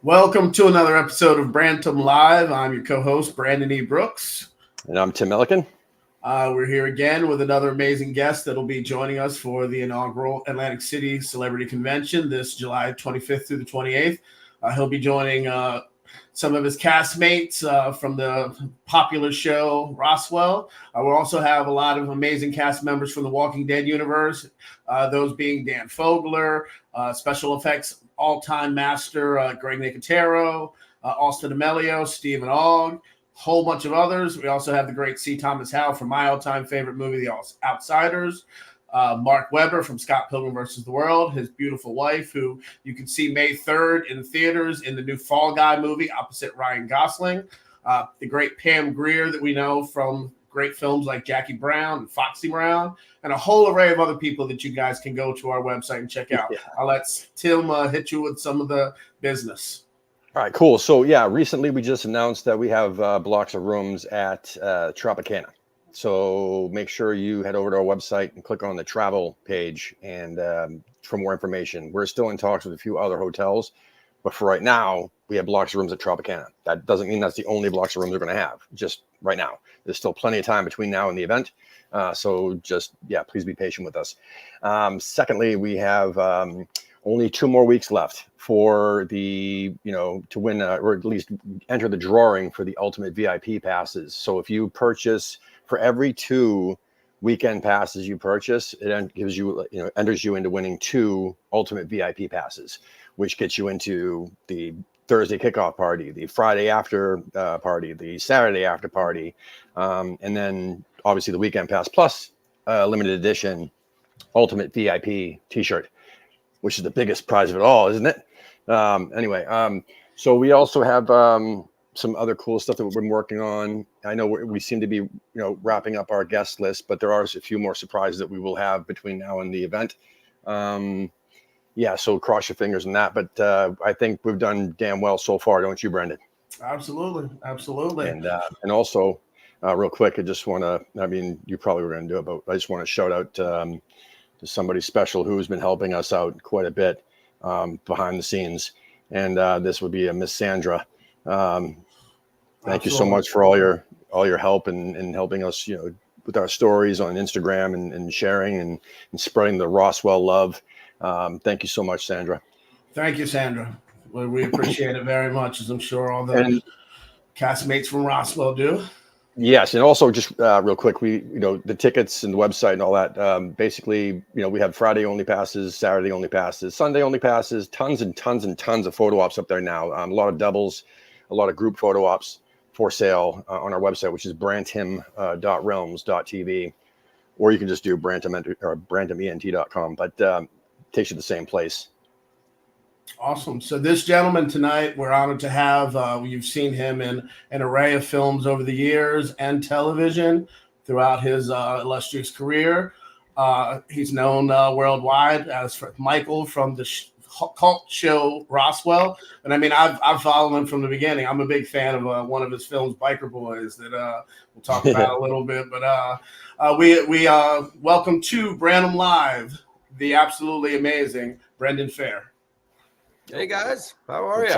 Welcome to another episode of Brantim Live. I'm your co-host, Brandon E. Brooks. And I'm Tim Milliken. We're here again with another amazing guest that'll be joining us for the inaugural Atlantic City Celebrity Convention this July 25th through the 28th. He'll be joining some of his castmates from the popular show Roswell. We'll also have a lot of amazing cast members from the Walking Dead universe, those being Dan Fogler, special effects all-time master Greg Nicotero, Austin Amelio, Stephen Ogg, whole bunch of others. We also have the great C. Thomas Howell from my all-time favorite movie, The Outsiders. Mark Webber from Scott Pilgrim vs. the World, his beautiful wife, who you can see May 3rd in theaters in the new Fall Guy movie opposite Ryan Gosling. The great Pam Grier that we know from great films like Jackie Brown and Foxy Brown, and a whole array of other people that you guys can go to our website and check out. I'll let Tim hit you with some of the business. All right, cool. So recently we just announced that we have blocks of rooms at Tropicana. So make sure you head over to our website and click on the travel page and for more information. We're still in talks with a few other hotels, but for right now, we have blocks of rooms at Tropicana. That doesn't mean that's the only blocks of rooms we're going to have, just right now. There's still plenty of time between now and the event. So just, please be patient with us. Secondly, we have only 2 more weeks left for the, to win or at least enter the drawing for the ultimate VIP passes. So if you purchase for every 2 weekend passes you purchase, it gives you, enters you into winning 2 ultimate VIP passes, which gets you into the Thursday kickoff party, the Friday after party, the Saturday after party, and then obviously the weekend pass plus limited edition ultimate VIP t-shirt, which is the biggest prize of it all, isn't it? So we also have some other cool stuff that we've been working on. I know we seem to be, wrapping up our guest list, but there are a few more surprises that we will have between now and the event. So cross your fingers on that. But I think we've done damn well so far, don't you, Brendan? Absolutely. And also, real quick, I just want to, you probably were going to do it, but I just want to shout out to somebody special who's been helping us out quite a bit behind the scenes. And this would be Miss Sandra. Thank you so much for all your help and helping us, with our stories on Instagram and sharing and spreading the Roswell love. Thank you so much, Sandra. Thank you, Sandra. We appreciate it very much, as I'm sure all the castmates from Roswell do. Yes, and also just real quick, we the tickets and the website and all that. Basically, we have Friday only passes, Saturday only passes, Sunday only passes. Tons and tons and tons of photo ops up there now. A lot of doubles, a lot of group photo ops for sale on our website, which is brantim.realms.tv, or you can just do brantim.com. But it takes you to the same place. Awesome. So this gentleman tonight, we're honored to have. You've seen him in an array of films over the years and television throughout his illustrious career. He's known worldwide as Michael from the cult show Roswell. And I've followed him from the beginning. I'm a big fan of one of his films, Biker Boys, that we'll talk about a little bit. But we welcome to Brantim Live, the absolutely amazing Brendan Fehr. Hey guys, how are you?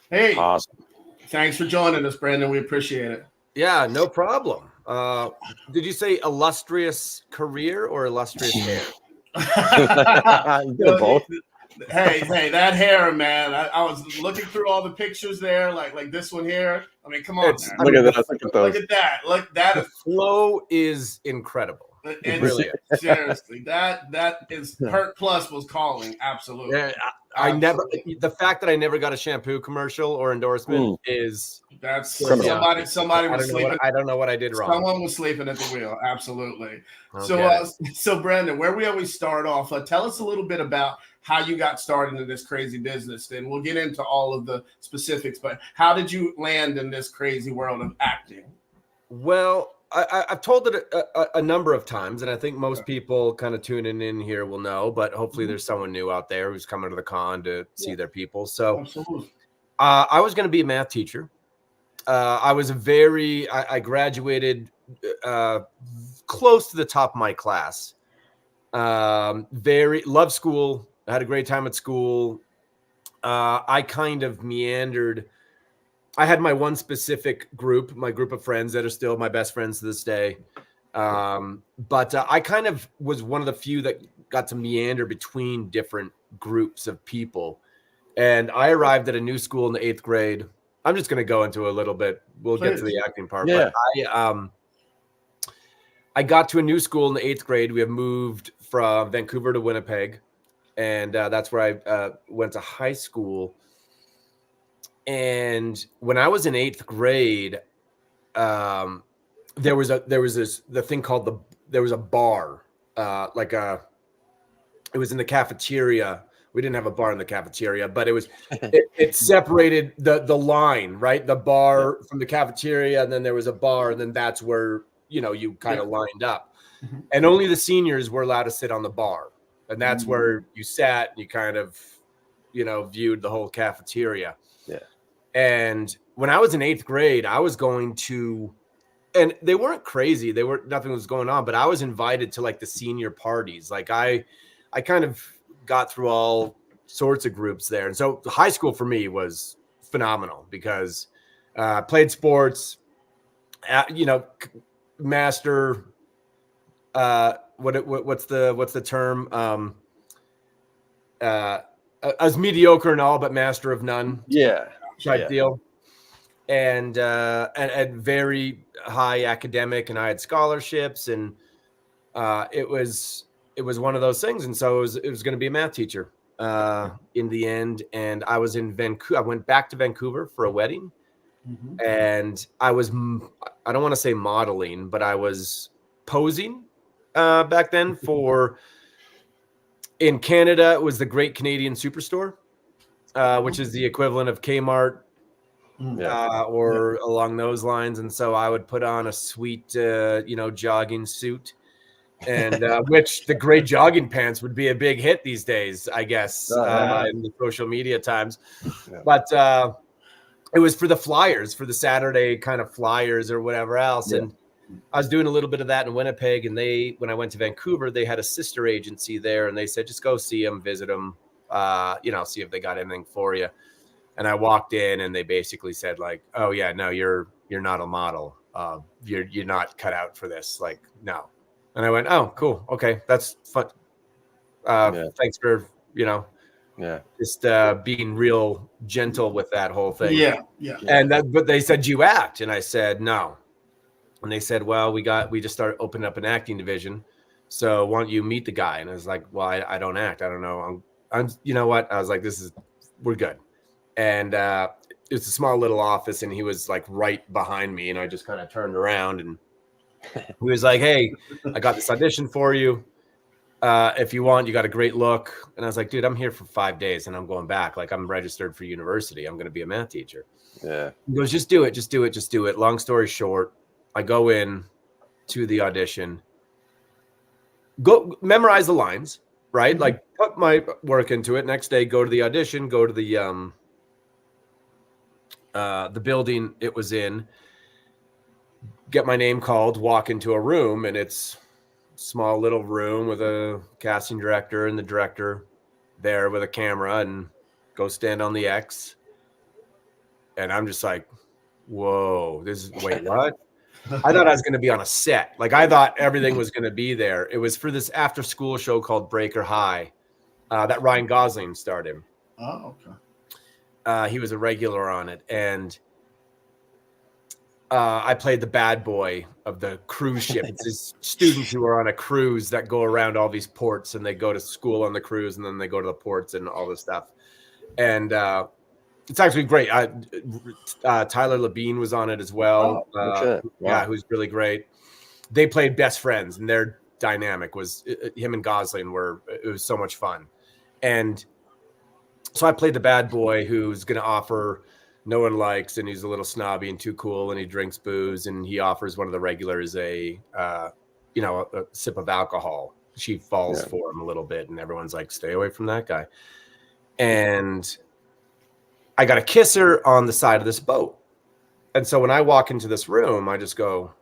Hey, awesome. Thanks for joining us, Brendan. We appreciate it. Yeah, no problem. Did you say illustrious career or illustrious hair? Both. Hey, that hair, man. I was looking through all the pictures there, like this one here. Come on, look at that. Look at that. Look, that the flow is incredible. It really is. Seriously, that is Hurt Plus was calling. Absolutely. Yeah, the fact that I never got a shampoo commercial or endorsement is that's somebody was sleeping. I don't know what I did wrong. Someone was sleeping at the wheel. Absolutely. Okay. So Brendan, where we always start off, tell us a little bit about how you got started in this crazy business. And we'll get into all of the specifics, but how did you land in this crazy world of acting? Well, I've told it a number of times, and I think most people kind of tuning in here will know, but hopefully there's someone new out there who's coming to the con to see their people. So I was going to be a math teacher. I graduated close to the top of my class. Loved school. I had a great time at school. I kind of meandered. I had my one specific group, my group of friends that are still my best friends to this day. But I kind of was one of the few that got to meander between different groups of people. And I arrived at a new school in the 8th grade. I'm just going to go into a little bit. We'll get to the acting part. Yeah. But I got to a new school in the 8th grade. We have moved from Vancouver to Winnipeg. And that's where I went to high school. And when I was in 8th grade, there was the thing called there was a bar, it was in the cafeteria. We didn't have a bar in the cafeteria, but it separated the line, right? The bar from the cafeteria, and then there was a bar, and then that's where, you kind of lined up. And only the seniors were allowed to sit on the bar. And that's where you sat and you kind of, viewed the whole cafeteria. Yeah. And when I was in 8th grade, I was going to, and they weren't crazy. Nothing was going on, but I was invited to like the senior parties. Like I kind of got through all sorts of groups there. And so high school for me was phenomenal because I played sports, master, what's the term? I was mediocre in all, but master of none. Yeah. Type deal. And very high academic, and I had scholarships, and it was one of those things. And so it was going to be a math teacher in the end. And I was in Vancouver. I went back to Vancouver for a wedding, and I don't want to say modeling, but I was posing back then for. In Canada, it was the Great Canadian Superstore, which is the equivalent of Kmart. Or along those lines. And so I would put on a sweet, jogging suit, and which the gray jogging pants would be a big hit these days, I guess, in the social media times. Yeah. But it was for the Flyers, for the Saturday kind of Flyers or whatever else. Yeah. And I was doing a little bit of that in Winnipeg. And when I went to Vancouver, they had a sister agency there, and they said, just go see them, visit them, see if they got anything for you. And I walked in, and they basically said, like, "Oh yeah, no, you're not a model. You're not cut out for this. Like, no." And I went, "Oh, cool. Okay, that's fun. Thanks for just being real gentle with that whole thing." Yeah. But they said, "You act," and I said, "No." And they said, "Well, we just started opening up an acting division. So why don't you meet the guy?" And I was like, "Well, I don't act. I don't know. I'm you know what?" I was like, we're good. And it's a small little office, and he was like right behind me, and I just kind of turned around, and he was like, "Hey, I got this audition for you. If you want, you got a great look." And I was like, "Dude, I'm here for 5 days, and I'm going back. Like, I'm registered for university. I'm going to be a math teacher." Yeah. He goes, "Just do it. Long story short, I go in to the audition, go memorize the lines, right? Like, put my work into it. Next day, go to the audition, go to the building it was in, get my name called, walk into a room, and it's a small little room with a casting director and the director there with a camera, and go stand on the X. And I'm just like, whoa, wait, what? I thought I was going to be on a set. Like, I thought everything was going to be there. It was for this after school show called Breaker High that Ryan Gosling starred in. Oh, okay. He was a regular on it, and I played the bad boy of the cruise ship. It's these students who are on a cruise that go around all these ports, and they go to school on the cruise, and then they go to the ports and all this stuff. And it's actually great. Tyler Labine was on it as well. Wow. Yeah, who's really great. They played best friends, and their dynamic was him and Gosling it was so much fun. And so I played the bad boy who's going to offer no one likes, and he's a little snobby and too cool, and he drinks booze, and he offers one of the regulars a sip of alcohol. She falls for him a little bit, and everyone's like, stay away from that guy. And I got to kiss her on the side of this boat. And so when I walk into this room, I just go,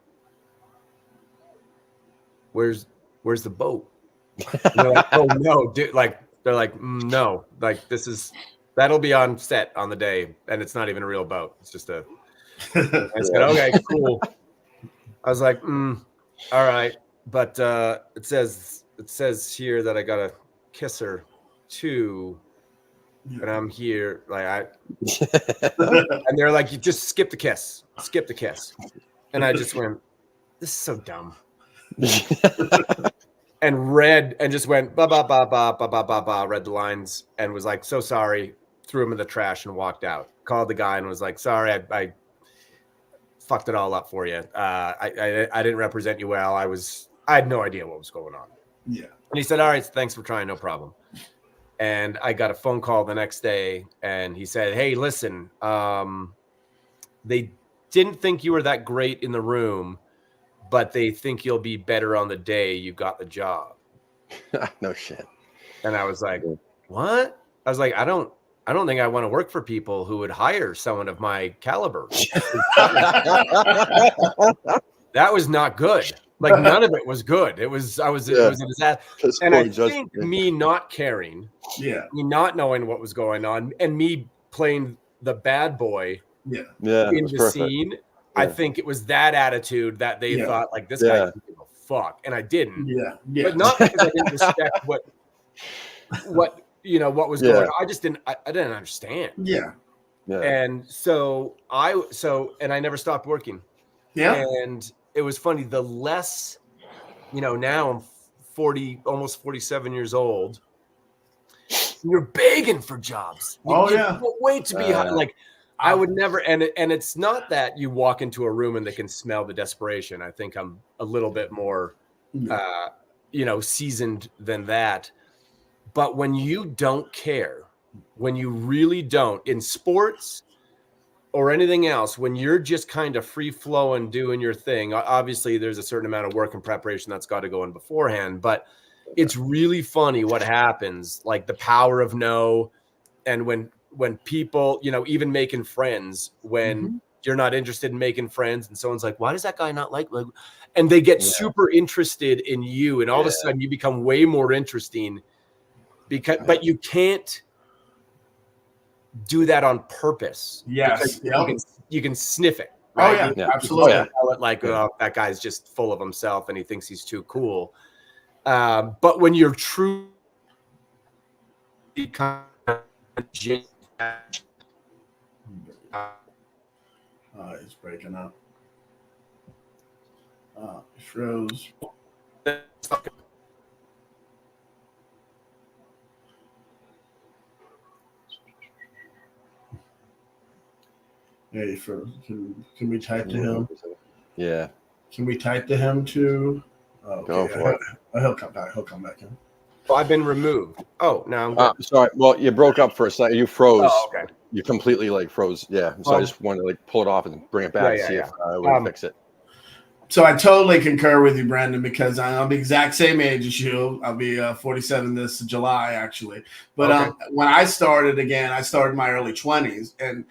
where's the boat? And they're like, oh no, dude. Like, they're like, no, like, this is That'll be on set on the day, and it's not even a real boat. It's just a. I said, okay, cool. I was like, all right, but it says here that I gotta kiss her too, and I'm here like and they're like, you just skip the kiss, and I just went, this is so dumb, and read and just went ba ba ba ba ba ba ba ba, read the lines and was like, so sorry, threw him in the trash and walked out. Called the guy and was like, sorry, I fucked it all up for you. I didn't represent you well. I had no idea what was going on. Yeah. And he said, all right, thanks for trying. No problem. And I got a phone call the next day and he said, hey, listen, they didn't think you were that great in the room, but they think you'll be better on the day you got the job. No shit. And I was like, what? I was like, I don't think I want to work for people who would hire someone of my caliber. That was not good. Like none of it was good. It was a disaster. And I think me not caring, me not knowing what was going on, and me playing the bad boy in the scene, I think it was that attitude that they thought like this guy doesn't give a fuck. And I didn't. But not because I didn't respect what was going on. I just didn't understand. And so I never stopped working. And it was funny. The less, now I'm 40, almost 47 years old. You're begging for jobs. Wait to be like, I would never. And it's not that you walk into a room and they can smell the desperation. I think I'm a little bit more, seasoned than that. But when you don't care, when you really don't, in sports or anything else, when you're just kind of free flowing, doing your thing, obviously there's a certain amount of work and preparation that's got to go in beforehand, but it's really funny what happens, like the power of no. And when people, even making friends, when you're not interested in making friends and someone's like, why does that guy not like, and they get super interested in you. And all of a sudden you become way more interesting but you can't do that on purpose. Yes. You can sniff it. Right? Oh yeah, absolutely. You can tell it like, oh, that guy's just full of himself and he thinks he's too cool. But when you're truly kind of it's breaking up. It froze. Hey, can we type to him? Yeah. Can we type to him too? Okay. Go for it. He'll come back. He'll come back in. Well, I've been removed. Oh, now I'm good. Sorry. Well, you broke up for a second. You froze. Oh, okay. You completely froze. Yeah. So I just wanted to pull it off and bring it back and see if I would fix it. So I totally concur with you, Brendan, because I'm the exact same age as you. I'll be 47 this July, actually. But when I started again, I started in my early 20s, and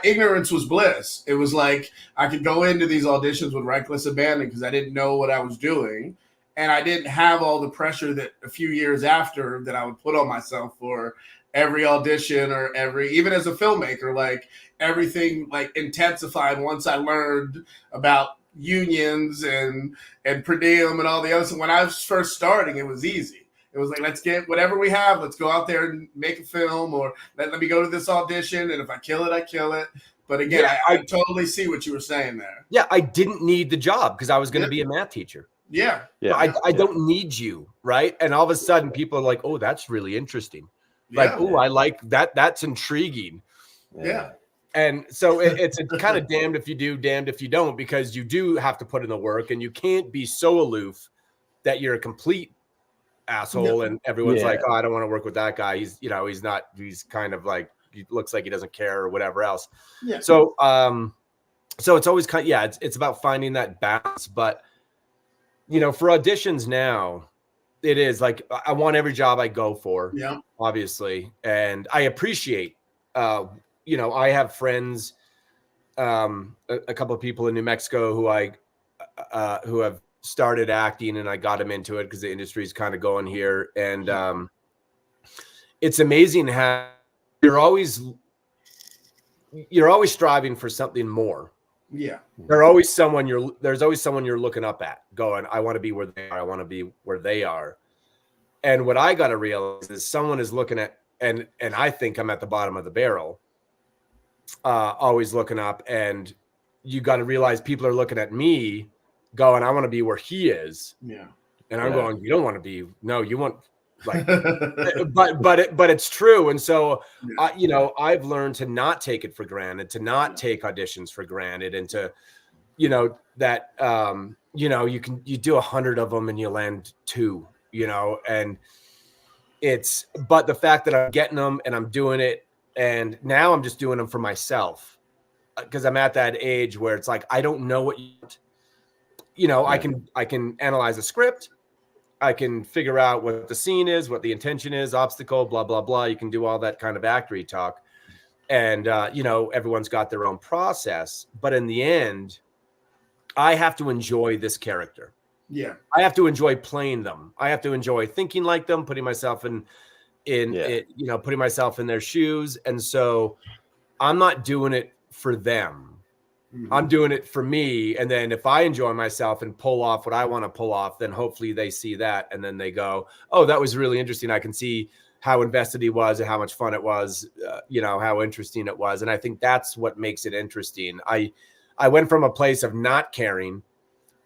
ignorance was bliss. It was like I could go into these auditions with reckless abandon because I didn't know what I was doing. And I didn't have all the pressure that a few years after that I would put on myself for every audition or even as a filmmaker, like everything like intensified once I learned about unions and per diem and all the others. When I was first starting, it was easy. It was like, let's get whatever we have. Let's go out there and make a film, or let me go to this audition. And if I kill it, I kill it. But again, I totally see what you were saying there. Yeah, I didn't need the job because I was going to be a math teacher. Yeah. I don't need you, right? And all of a sudden people are like, oh, that's really interesting. Like, oh, I like that. That's intriguing. Yeah. And so it's kind of damned if you do, damned if you don't, because you do have to put in the work and you can't be so aloof that you're a complete asshole and everyone's like, oh, I don't want to work with that guy. He's kind of like, he looks like he doesn't care or whatever else. Yeah. So it's always it's about finding that balance. But for auditions now, it is like I want every job I go for, obviously, and I appreciate. I have friends, a couple of people in New Mexico who have started acting, and I got them into it because the industry is kind of going here, and it's amazing how you're always striving for something more. Yeah. There's always someone you're looking up at, going, I want to be where they are. I want to be where they are. And what I got to realize is someone is looking at, and I think I'm at the bottom of the barrel, always looking up. And you got to realize people are looking at me going, I want to be where he is. Yeah. And I'm going, you don't want to be, no, you want like, but it's true. And so, I've learned to not take it for granted, to not take auditions for granted, and to, that, you do 100 of them and you land 2, and but the fact that I'm getting them and I'm doing it, and now I'm just doing them for myself, because I'm at that age where it's like, I don't know what I can analyze a script. I can figure out what the scene is, what the intention is, obstacle, blah, blah, blah. You can do all that kind of actory talk. And, everyone's got their own process. But in the end, I have to enjoy this character. Yeah. I have to enjoy playing them. I have to enjoy thinking like them, putting myself putting myself in their shoes. And so I'm not doing it for them. Mm-hmm. I'm doing it for me. And then if I enjoy myself and pull off what I want to pull off, then hopefully they see that. And then they go, oh, that was really interesting. I can see how invested he was and how much fun it was, how interesting it was. And I think that's what makes it interesting. I went from a place of not caring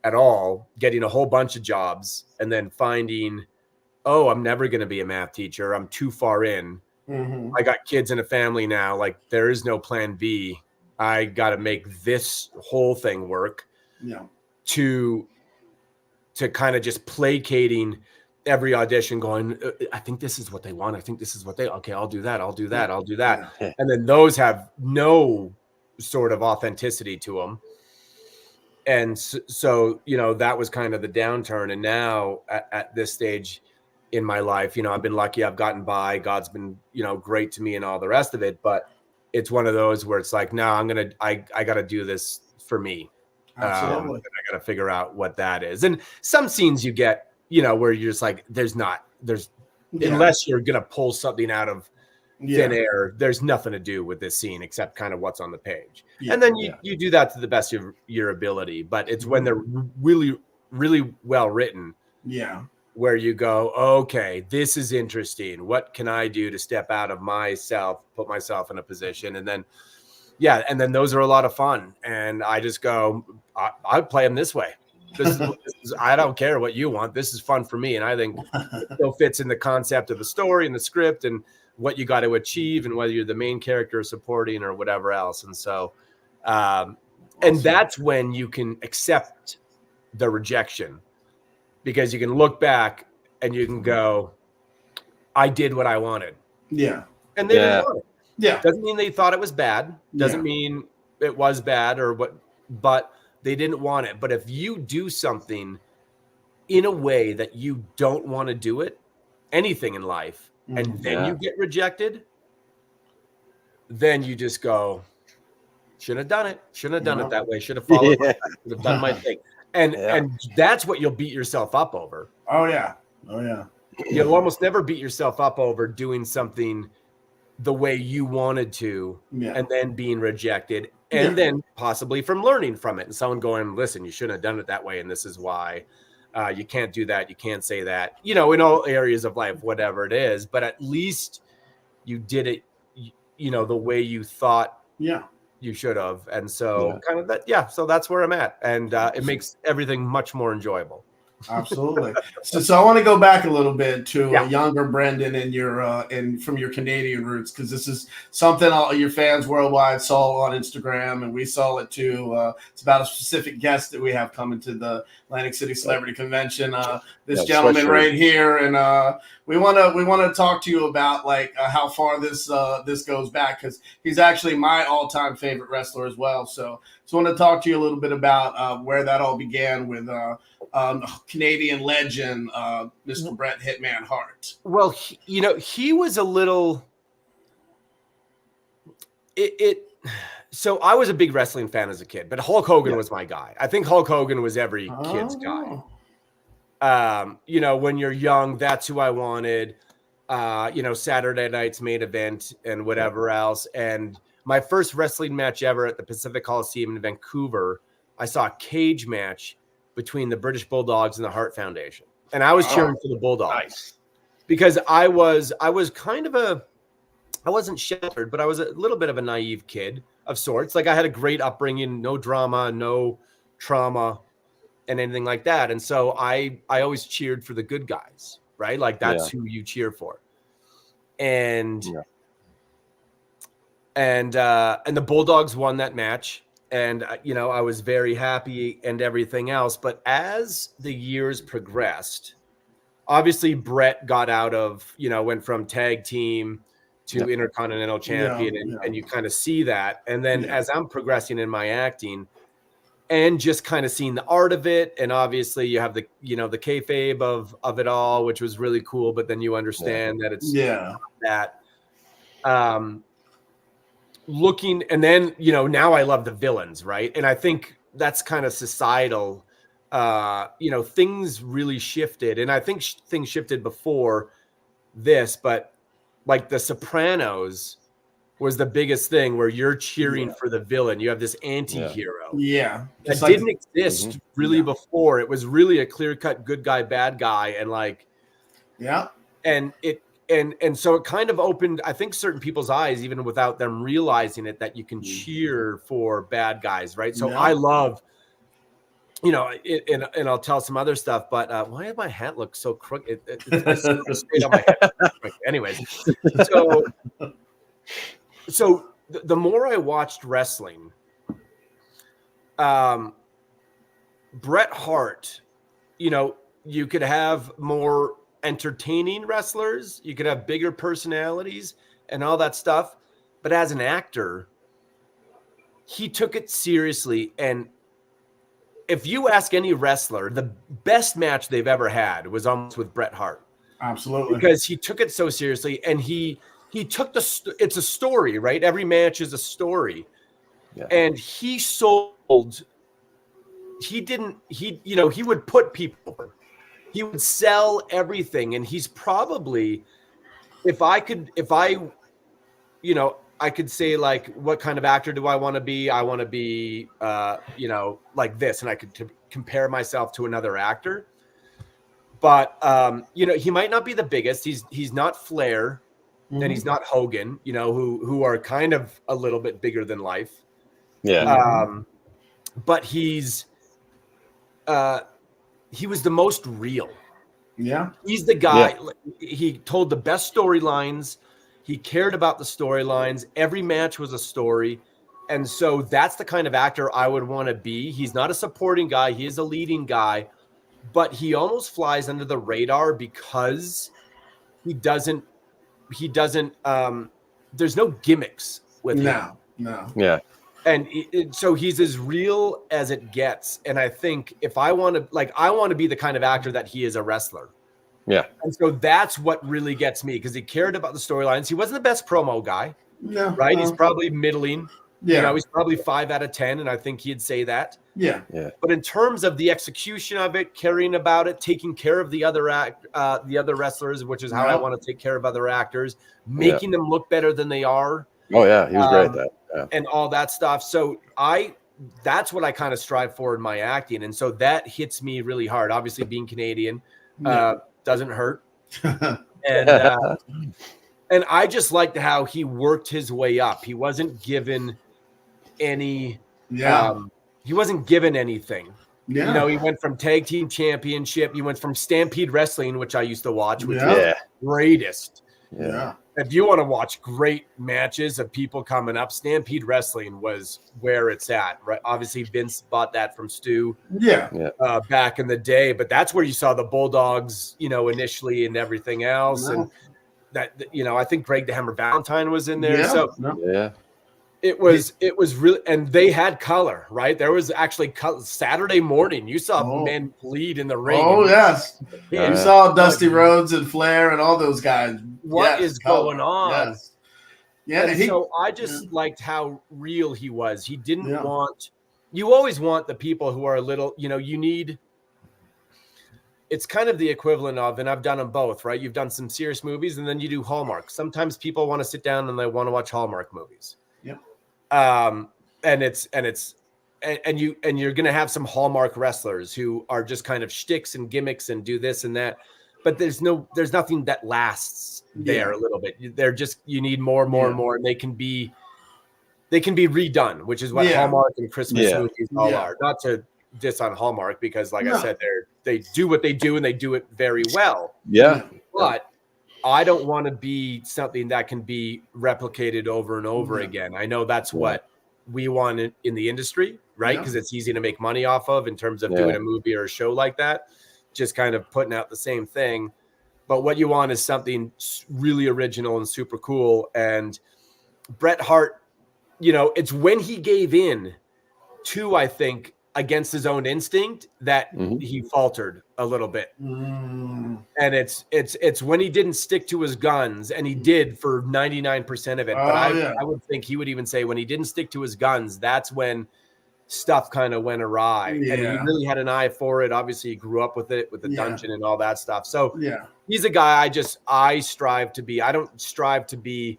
at all, getting a whole bunch of jobs, and then finding, oh, I'm never going to be a math teacher. I'm too far in. Mm-hmm. I got kids and a family now. Like, there is no plan B. I got to make this whole thing work. Yeah. To kind of just placating every audition, going, I think this is what they want. I think this is what okay, I'll do that. I'll do that. I'll do that. Yeah. And then those have no sort of authenticity to them. And so, that was kind of the downturn. And now at this stage in my life, I've been lucky. I've gotten by. God's been, great to me and all the rest of it. But it's one of those where it's like, no, I got to do this for me. Absolutely. I got to figure out what that is. And some scenes you get, where you're just like, unless you're going to pull something out of thin air, there's nothing to do with this scene except kind of what's on the page. Yeah. And then you do that to the best of your ability, but it's when they're really, really well written. Yeah. Where you go, okay, this is interesting. What can I do to step out of myself, put myself in a position? And then, and then those are a lot of fun. And I just go, I play them this way. This is, I don't care what you want. This is fun for me. And I think it still fits in the concept of the story and the script and what you got to achieve, and whether you're the main character or supporting or whatever else. And so, and that's when you can accept the rejection. Because you can look back and you can go, I did what I wanted. Yeah. And they didn't want it. Yeah. Doesn't mean they thought it was bad. Doesn't mean it was bad but they didn't want it. But if you do something in a way that you don't want to do it, anything in life, and then you get rejected, then you just go, shouldn't have done it. Shouldn't have done it that way. Should have followed. Should have done my thing. And that's what you'll beat yourself up over. Oh, yeah. Oh, yeah. You'll almost never beat yourself up over doing something the way you wanted to and then being rejected and then possibly from learning from it and someone going, listen, you shouldn't have done it that way. And this is why you can't do that. You can't say that, in all areas of life, whatever it is. But at least you did it, the way you thought. Yeah. You should have. And so kind of that. So that's where I'm at. And it makes everything much more enjoyable. Absolutely. So I want to go back a little bit to a younger Brendan and from your Canadian roots, because this is something all your fans worldwide saw on Instagram, and we saw it too. It's about a specific guest that we have coming to the Atlantic City Celebrity Convention. This gentleman right here, and we want to talk to you about how far this goes back, because he's actually my all-time favorite wrestler as well. So I want to talk to you a little bit about where that all began with Canadian legend, Mr. Bret Hitman Hart. Well, he was a little. So I was a big wrestling fan as a kid, but Hulk Hogan was my guy. I think Hulk Hogan was every kid's guy. When you're young, that's who I wanted. Saturday night's main event and whatever else. And my first wrestling match ever at the Pacific Coliseum in Vancouver, I saw a cage match between the British Bulldogs and the Hart Foundation. And I was cheering for the Bulldogs because I was kind of I wasn't sheltered, but I was a little bit of a naive kid of sorts. Like I had a great upbringing, no drama, no trauma and anything like that. And so I always cheered for the good guys, right? Like that's who you cheer for. And the Bulldogs won that match. And, I was very happy and everything else. But as the years progressed, obviously Brett got out of, went from tag team to Intercontinental Champion. And you kind of see that. And then as I'm progressing in my acting and just kind of seeing the art of it. And obviously you have the kayfabe of it all, which was really cool. But then you understand that it's that looking, and then, now I love the villains. Right. And I think that's kind of societal. Things really shifted, and I think things shifted before this, but like The Sopranos was the biggest thing where you're cheering for the villain. You have this anti-hero. That didn't exist really before. It was really a clear-cut good guy, bad guy. And and so it kind of opened, I think, certain people's eyes, even without them realizing it, that you can cheer for bad guys. Right. So I love, and I'll tell some other stuff, but why did my hat look so crooked? It's straight on my head. Anyways, so the more I watched wrestling, Bret Hart, you could have more entertaining wrestlers, you could have bigger personalities and all that stuff. But as an actor, he took it seriously. And if you ask any wrestler, the best match they've ever had was almost with Bret Hart. Absolutely. Because he took it so seriously, and he took it's a story, right? Every match is a story. Yeah. And he would put people, he would sell everything. And he's probably, I could say, like, what kind of actor do I want to be? I want to be, like this. And I could compare myself to another actor. But, he might not be the biggest. He's not Flair, and he's not Hogan, who are kind of a little bit bigger than life. Yeah. But he was the most real. Yeah. He's the guy. Yeah. He told the best storylines. He cared about the storylines. Every match was a story. And so that's the kind of actor I would want to be. He's not a supporting guy. He is a leading guy, but he almost flies under the radar because he doesn't, there's no gimmicks with him. No. Yeah. And so he's as real as it gets. And I think if I want to be the kind of actor that he is a wrestler. Yeah. And so that's what really gets me, because he cared about the storylines. He wasn't the best promo guy. No. Right? He's probably middling. Yeah. He's probably 5 out of 10, and I think he'd say that. Yeah. Yeah. But in terms of the execution of it, caring about it, taking care of the other wrestlers, which is how I want to take care of other actors, making them look better than they are. Oh yeah, he was great at that. Yeah. And all that stuff. So that's what I kind of strive for in my acting. And so that hits me really hard. Obviously, being Canadian doesn't hurt. And I just liked how he worked his way up. He wasn't given any he wasn't given anything. Yeah. He went from tag team championship. He went from Stampede Wrestling, which I used to watch, which was the greatest. Yeah. If you want to watch great matches of people coming up, Stampede Wrestling was where it's at. Right? Obviously, Vince bought that from Stu. Back in the day, but that's where you saw the Bulldogs, initially, and everything else. And that, I think Greg the Hammer Valentine was in there. It was really, and they had color, right? There was actually Saturday morning. You saw men bleed in the ring. Oh, yes. You saw Dusty Rhodes and Flair and all those guys. What is going on? Yes. Yeah. And so I just liked how real he was. He didn't want, you always want the people who are a little, you need, it's kind of the equivalent of, and I've done them both, right? You've done some serious movies and then you do Hallmark. Sometimes people want to sit down and they want to watch Hallmark movies. Yep. And you're going to have some Hallmark wrestlers who are just kind of shticks and gimmicks and do this and that, but there's nothing that lasts there a little bit. They're just, you need more and more, and they can be redone, which is what Hallmark and Christmas movies all are. Not to diss on Hallmark, because like I said, they do what they do and they do it very well. Yeah. But I don't want to be something that can be replicated over and over again. I know that's what we want in the industry, right? Because it's easy to make money off of in terms of doing a movie or a show like that, just kind of putting out the same thing. But what you want is something really original and super cool. And Bret Hart, it's when he gave in to, I think, against his own instinct that he faltered a little bit. And it's when he didn't stick to his guns, and he did for 99% of it. But I would think he would even say when he didn't stick to his guns, that's when stuff kind of went awry. And he really had an eye for it. Obviously he grew up with it, with the dungeon and all that stuff. So he's a guy I strive to be. I don't strive to be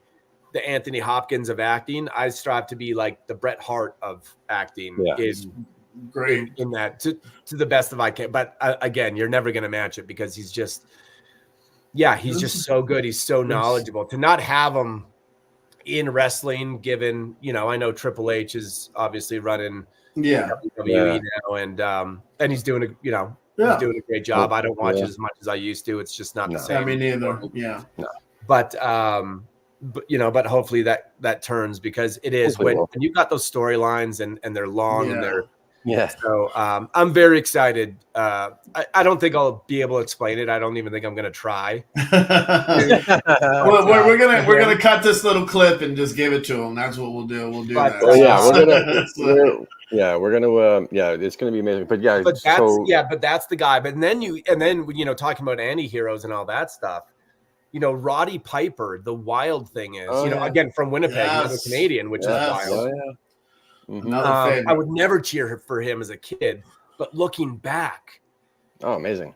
the Anthony Hopkins of acting. I strive to be like the Bret Hart of acting. Great in that to the best of I can. But again, you're never going to match it because he's just so good. He's so knowledgeable. To not have him in wrestling, given, I know Triple H is obviously running WWE now, and he's doing he's doing a great job. I don't watch it as much as I used to. It's just not the same. I mean, neither. Yeah. No. But hopefully that turns, because it is when you've got those storylines and they're long and they're So I'm very excited. I don't think I'll be able to explain it. I don't even think I'm going to try. Well, we're gonna cut this little clip and just give it to him. That's what we'll do. We'll do that. It's gonna be amazing. But that's the guy. But then talking about anti-heroes and all that stuff. Roddy Piper. The wild thing is, again from Winnipeg, another Canadian, which is wild. I would never cheer for him as a kid, but looking back, amazing.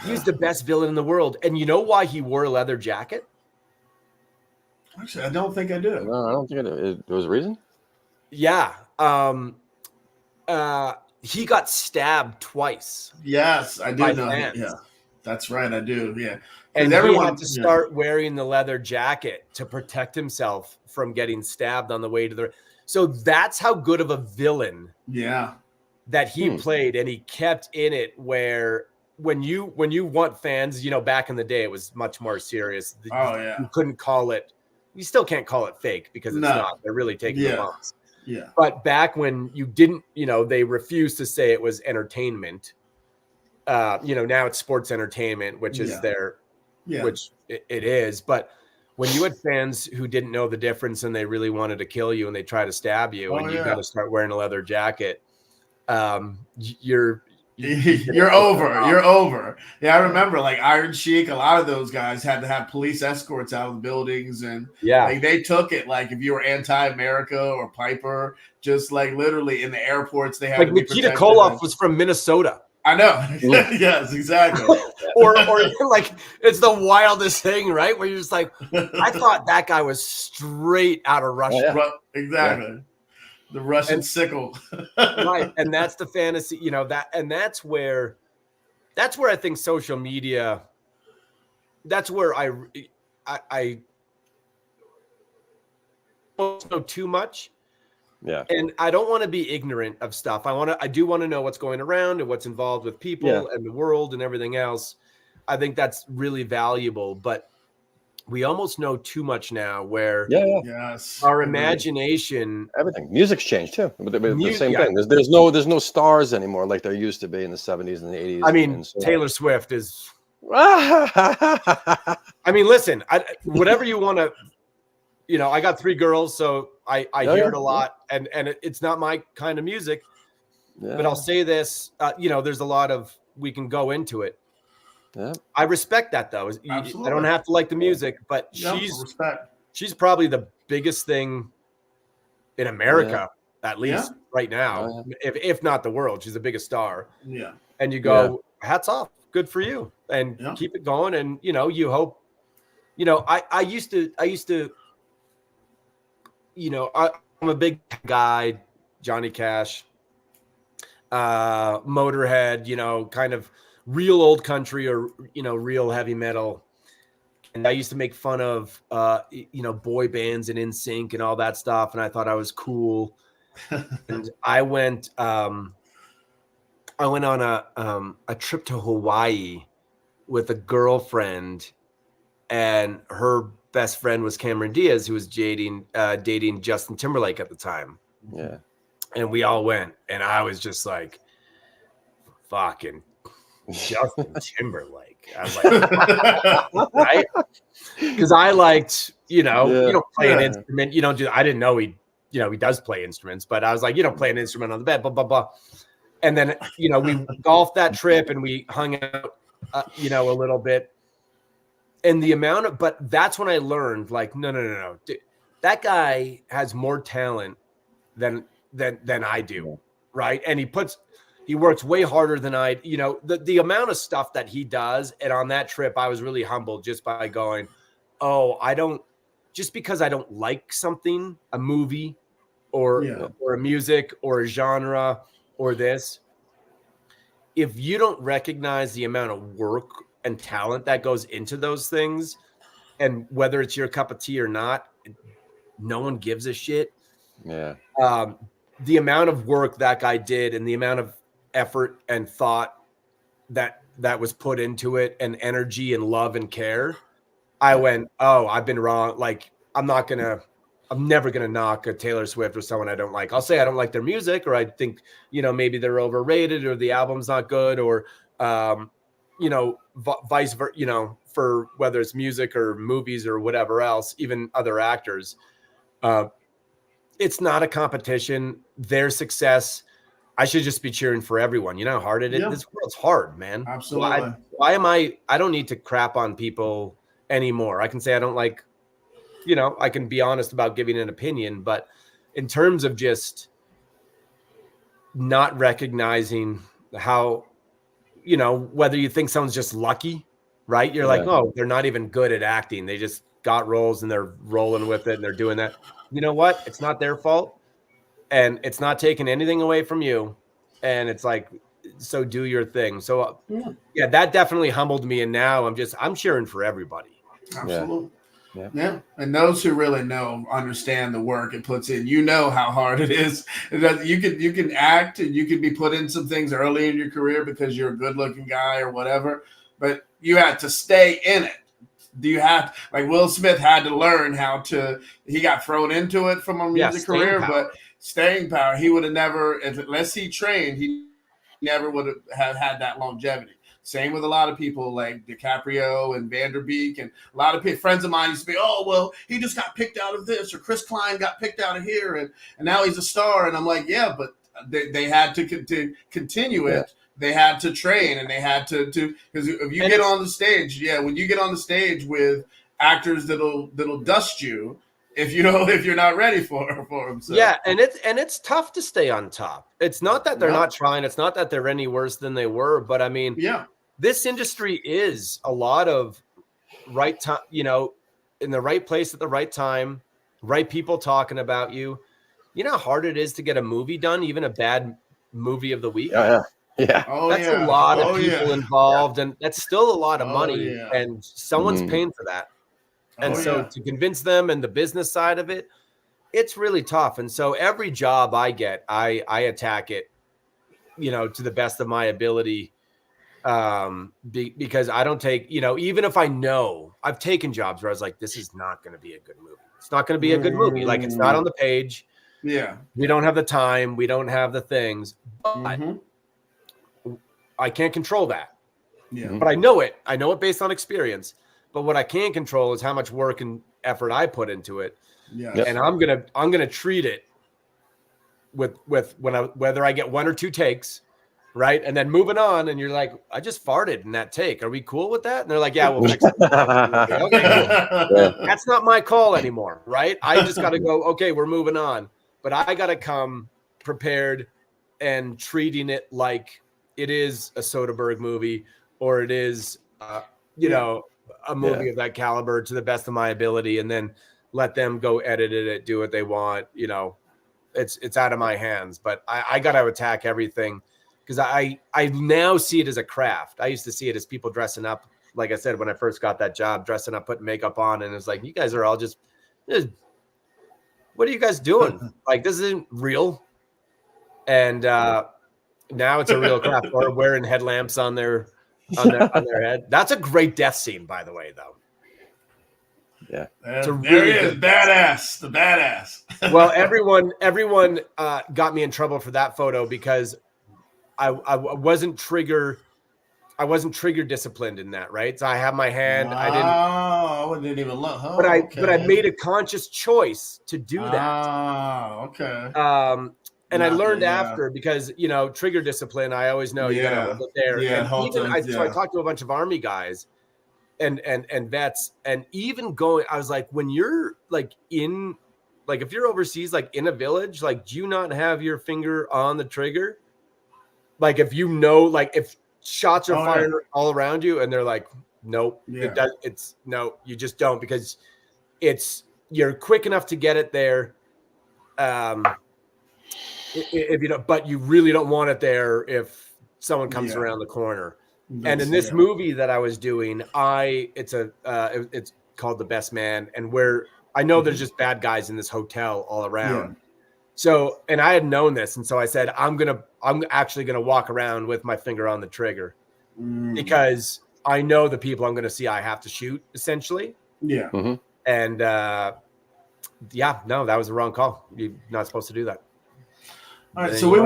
He's the best villain in the world. And you know why he wore a leather jacket? Actually, I don't think I do. No, I don't think I do. There was a reason? Yeah. He got stabbed twice. Yes, I do know. Yeah, that's right. I do. Yeah. And everyone had to start wearing the leather jacket to protect himself from getting stabbed on the way to the... So that's how good of a villain that he played, and he kept in it, where when you want fans, back in the day, it was much more serious. You couldn't call it, you still can't call it fake, because it's not. They're really taking the bumps. Yeah. But back when you didn't, they refused to say it was entertainment. Now it's sports entertainment, which is which it is. But when you had fans who didn't know the difference and they really wanted to kill you and they try to stab you, and you got to start wearing a leather jacket, you're over. You're over. Yeah, I remember like Iron Sheik. A lot of those guys had to have police escorts out of the buildings, and they took it like if you were anti-America or Piper, just like literally in the airports they had. Like Nikita Koloff was from Minnesota. I know. Yes, exactly. or like it's the wildest thing, right? Where you're just like, I thought that guy was straight out of Russia. Exactly. Yeah. The Russian sickle. Right. And that's the fantasy, that's where I think social media, that's where I don't know too much. Yeah. And I don't want to be ignorant of stuff. I do want to know what's going around and what's involved with people and the world and everything else. I think that's really valuable, but we almost know too much now, where our imagination, everything, music's changed too. But the same thing. There's no stars anymore like there used to be in the 70s and the 80s. I mean, Taylor Swift is. I mean, listen, whatever you want to. I got 3 girls, so I hear it a lot, and it's not my kind of music. Yeah. But I'll say this, there's a lot of, we can go into it. Yeah. I respect that, though. Absolutely. I don't have to like the music, but she's probably the biggest thing in America, at least right now, if not the world. She's the biggest star. Yeah. And you go, hats off. Good for you. And keep it going. And, you hope, I used to, I'm a big guy, Johnny Cash, Motorhead, kind of real old country or, real heavy metal. And I used to make fun of, boy bands and NSYNC and all that stuff. And I thought I was cool. And I went on a trip to Hawaii with a girlfriend, and her best friend was Cameron Diaz, who was dating Justin Timberlake at the time. Yeah. And we all went, and I was just like, fucking Justin Timberlake. I was like, right? Because I liked, you don't play an instrument. You don't do, I didn't know he does play instruments, but I was like, you don't play an instrument on the bed, blah, blah, bblah. And then, we golfed that trip and we hung out, a little bit. And the amount of, but that's when I learned, like, no. Dude, that guy has more talent than I do. Right. And he works way harder than I, the amount of stuff that he does. And on that trip, I was really humbled just by going, just because I don't like something, a movie or a music or a genre or this, if you don't recognize the amount of work and talent that goes into those things, and whether it's your cup of tea or not, no one gives a shit. Yeah. The amount of work that guy did and the amount of effort and thought that was put into it, and energy and love and care, I went, I've been wrong. Like, I'm never going to knock a Taylor Swift or someone I don't like. I'll say I don't like their music, or I think, maybe they're overrated, or the album's not good, or, vice versa, for whether it's music or movies or whatever else, even other actors. It's not a competition. Their success, I should just be cheering for everyone. You know how hard it is? This world's hard, man. Absolutely. Why am I don't need to crap on people anymore. I can say I don't like, I can be honest about giving an opinion, but in terms of just not recognizing how, whether you think someone's just lucky, right? You're like, they're not even good at acting. They just got roles and they're rolling with it and they're doing that. You know what? It's not their fault, and it's not taking anything away from you. And it's like, so do your thing. So that definitely humbled me. And now I'm cheering for everybody. Absolutely. Yeah. And those who really know understand the work it puts in. How hard it is. You can act, and you can be put in some things early in your career because you're a good looking guy or whatever, but you had to stay in it. Like Will Smith had to learn he got thrown into it from a music career, but staying power, he would have never, unless he trained, he never would have had that longevity. Same with a lot of people like DiCaprio and Vanderbeek, and a lot of friends of mine used to be, he just got picked out of this, or Chris Klein got picked out of here, and now he's a star. And I'm like, yeah, but they had to continue it. Yeah. They had to train, and they had to because if you get on the stage, when you get on the stage with actors that'll dust you if you're not ready for them. So. Yeah, and it's tough to stay on top. It's not that they're not trying. It's not that they're any worse than they were. But I mean, this industry is a lot of right time. In the right place at the right time, right people talking about you. You know how hard it is to get a movie done, even a bad movie of the week. Yeah. That's a lot of people involved, and that's still a lot of money, and someone's paying for that. And to convince them, and the business side of it, it's really tough. And so every job I get, I attack it, to the best of my ability, because I don't take, even if I know, I've taken jobs where I was like, this is not going to be a good movie. It's not going to be a good movie. Like, it's not on the page. Yeah. We don't have the time. We don't have the things. But I can't control that. Yeah. But I know it. I know it based on experience. But what I can control is how much work and effort I put into it. Yeah. And I'm gonna treat it with whether I get one or two takes, right? And then moving on, and you're like, I just farted in that take. Are we cool with that? And they're like, yeah, we'll fix it. Okay, cool. That's not my call anymore, right? I just got to go, okay, we're moving on. But I got to come prepared and treating it like it is a Soderbergh movie or it is, you know, a movie of that caliber to the best of my ability, and then let them go edit it, do what they want. You know, it's out of my hands, but I got to attack everything because I now see it as a craft. I used to see it as people dressing up. Like I said, when I first got that job, dressing up, putting makeup on, and it's like, you guys are all just what are you guys doing? Like, this isn't real. And now it's a real craft. Or wearing headlamps on their head. That's a great death scene, by the way, though. Yeah, there he is, badass, the badass. Well, everyone got me in trouble for that photo because I wasn't trigger disciplined in that, right? So I have my hand. I didn't even look. Oh, but I made a conscious choice to do that. Okay. And I learned after because, you know, trigger discipline, I always know you gotta hold it there. Yeah, and even so I talked to a bunch of Army guys and vets, and even going, I was like, when you're like if you're overseas, like in a village, like, do you not have your finger on the trigger? Like, if you know, like if shots are fired all around you and they're like, nope, no, you just don't, because you're quick enough to get it there. If you don't, but you really don't want it there if someone comes around the corner. And in this movie that I was doing, it's called The Best Man, and where I know there's just bad guys in this hotel all around. Yeah. So, and I had known this, and so I said, I'm actually gonna walk around with my finger on the trigger because I know the people I'm gonna see I have to shoot, essentially. Yeah. Mm-hmm. And no, that was the wrong call. You're not supposed to do that. All right, so we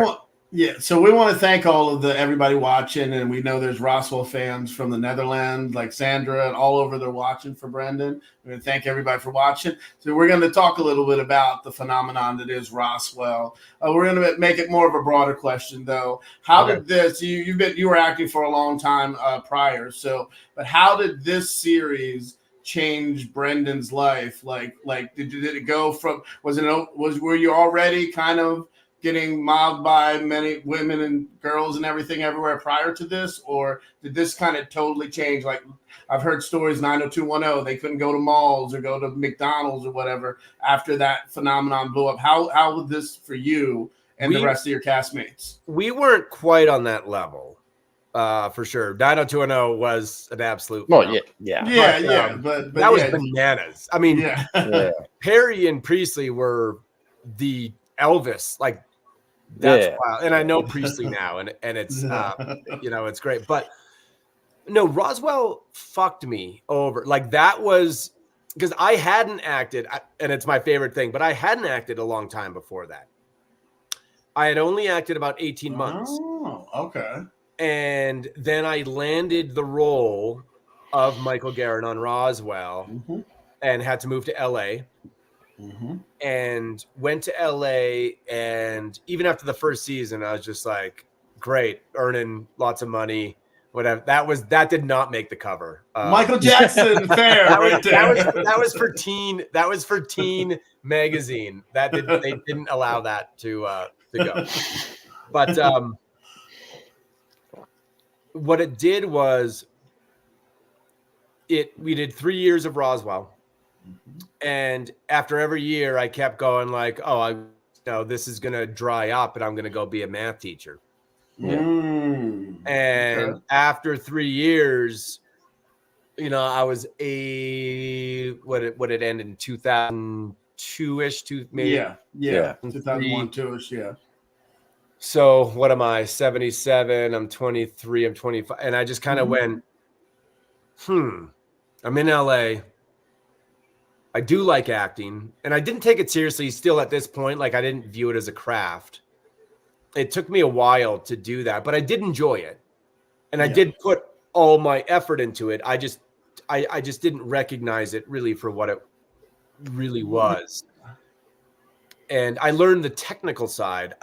want to thank all of everybody watching, and we know there's Roswell fans from the Netherlands, like Sandra, and all over. They're watching for Brendan. We're going to thank everybody for watching. So we're going to talk a little bit about the phenomenon that is Roswell. We're going to make it more of a broader question, though. How did this? You were acting for a long time prior, but how did this series change Brendan's life? Like did it go from? Were you already kind of getting mobbed by many women and girls and everything everywhere prior to this, or did this kind of totally change? Like, I've heard stories 90210, they couldn't go to malls or go to McDonald's or whatever after that phenomenon blew up. How was this for you and the rest of your castmates? We weren't quite on that level, for sure. 90210 was an absolute but that was bananas. I mean, Perry and Priestley were the Elvis, like, that's wild. And I know Priestley now, and it's it's great. But no, Roswell fucked me over. Like, that was because I hadn't acted, and it's my favorite thing, but I hadn't acted a long time before that. I had only acted about 18 months. Oh, okay. And then I landed the role of Michael Garrett on Roswell and had to move to LA. And went to LA, and even after the first season, I was just like, great, earning lots of money, whatever. That did not make the cover. Michael Jackson fair. that was for Teen. That was for Teen magazine. They didn't allow that to go. But what it did was we did 3 years of Roswell. And after every year, I kept going like, this is going to dry up, and I'm going to go be a math teacher. And after 3 years, I was would it end in 2002-ish, maybe? Yeah. 2001, 2-ish, yeah. So what am I, 77? I'm 23, I'm 25. And I just kind of went, I'm in LA. I do like acting, and I didn't take it seriously still at this point. Like, I didn't view it as a craft. It took me a while to do that, but I did enjoy it. And I did put all my effort into it. I just didn't recognize it really for what it really was. And I learned the technical side.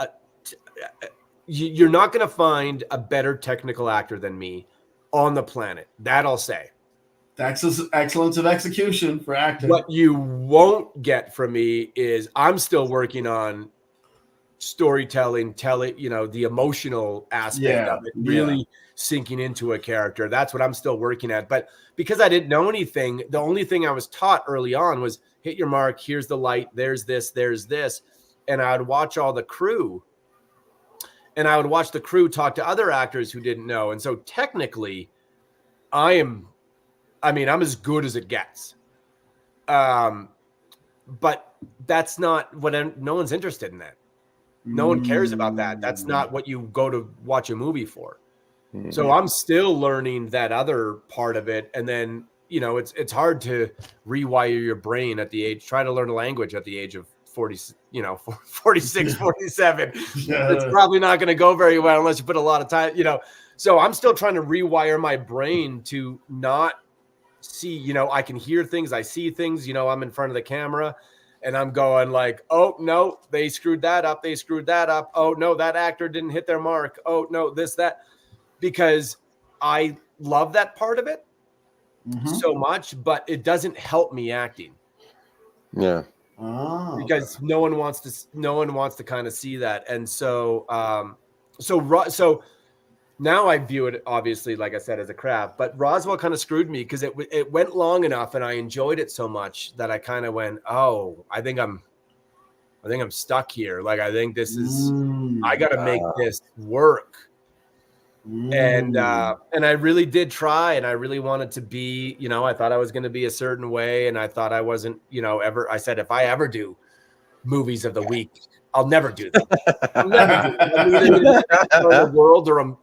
You're not going to find a better technical actor than me on the planet. That I'll say. Excellence of execution for acting. What you won't get from me is I'm still working on storytelling, the emotional aspect of it, really sinking into a character. That's what I'm still working at. But because I didn't know anything, the only thing I was taught early on was hit your mark. Here's the light. There's this. And I would watch all the crew, and I would watch the crew talk to other actors who didn't know. And so technically I'm as good as it gets. But that's not what no one's interested in that. No one cares about that. That's not what you go to watch a movie for. Mm-hmm. So I'm still learning that other part of it. And then, it's hard to rewire your brain at the age, try to learn a language at the age of 40, 46, 47. It's probably not going to go very well unless you put a lot of time, So I'm still trying to rewire my brain to not see, I can hear things, I see things, I'm in front of the camera. And I'm going like, oh, no, they screwed that up. Oh, no, that actor didn't hit their mark. Oh, no, that. Because I love that part of it so much, but it doesn't help me acting. Yeah. Because no one wants to kind of see that. And so now I view it, obviously, like I said, as a craft, but Roswell kind of screwed me because it went long enough and I enjoyed it so much that I kind of went, oh, I think I'm stuck here. Like, I think this is, I got to make this work. And I really did try, and I really wanted to be, I thought I was going to be a certain way. And I thought I wasn't, I said, if I ever do movies of the week, I'll never do them. I'll never do them. I'm either in the world or I'm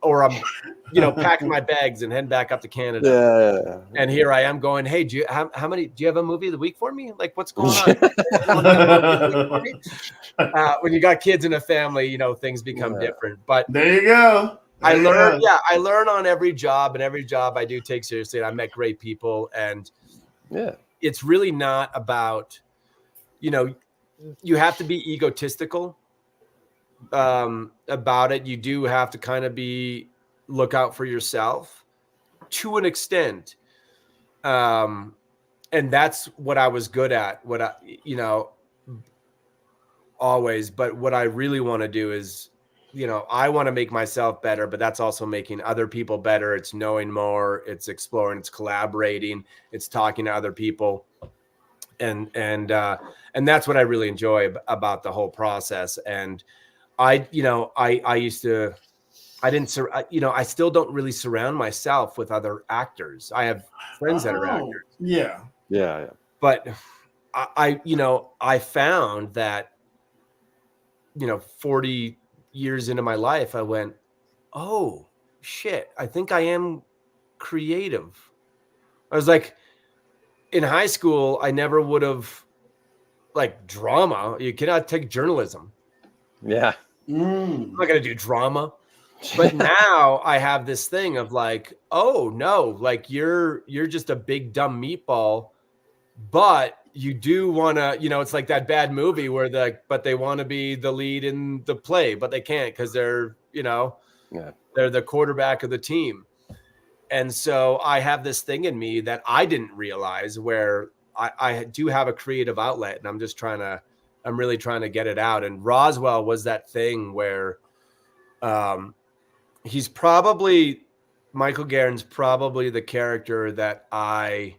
packing my bags and heading back up to Canada. Yeah. And here I am going, hey, do you have a movie of the week for me? Like, what's going on? When you got kids in a family, things become different. But there you go. I learn on every job, and every job I do take seriously. And I met great people, and it's really not about, you have to be egotistical about it. You do have to kind of look out for yourself to an extent. And that's what I was good at, always. But what I really want to do is, I want to make myself better, but that's also making other people better. It's knowing more, it's exploring, it's collaborating, it's talking to other people. And that's what I really enjoy about the whole process. And I still don't really surround myself with other actors. I have friends that are actors. Yeah. But I found that, 40 years into my life, I went, oh shit, I think I am creative. I was like, in high school, I never would have, like, drama. You cannot take journalism. Yeah. I'm not going to do drama. But now I have this thing of like, oh no, like you're just a big dumb meatball, but you do want to, it's like that bad movie where but they want to be the lead in the play, but they can't because they're, they're the quarterback of the team. And so I have this thing in me that I didn't realize where I do have a creative outlet, and I'm really trying to get it out. And Roswell was that thing where Michael Guerin's probably the character that I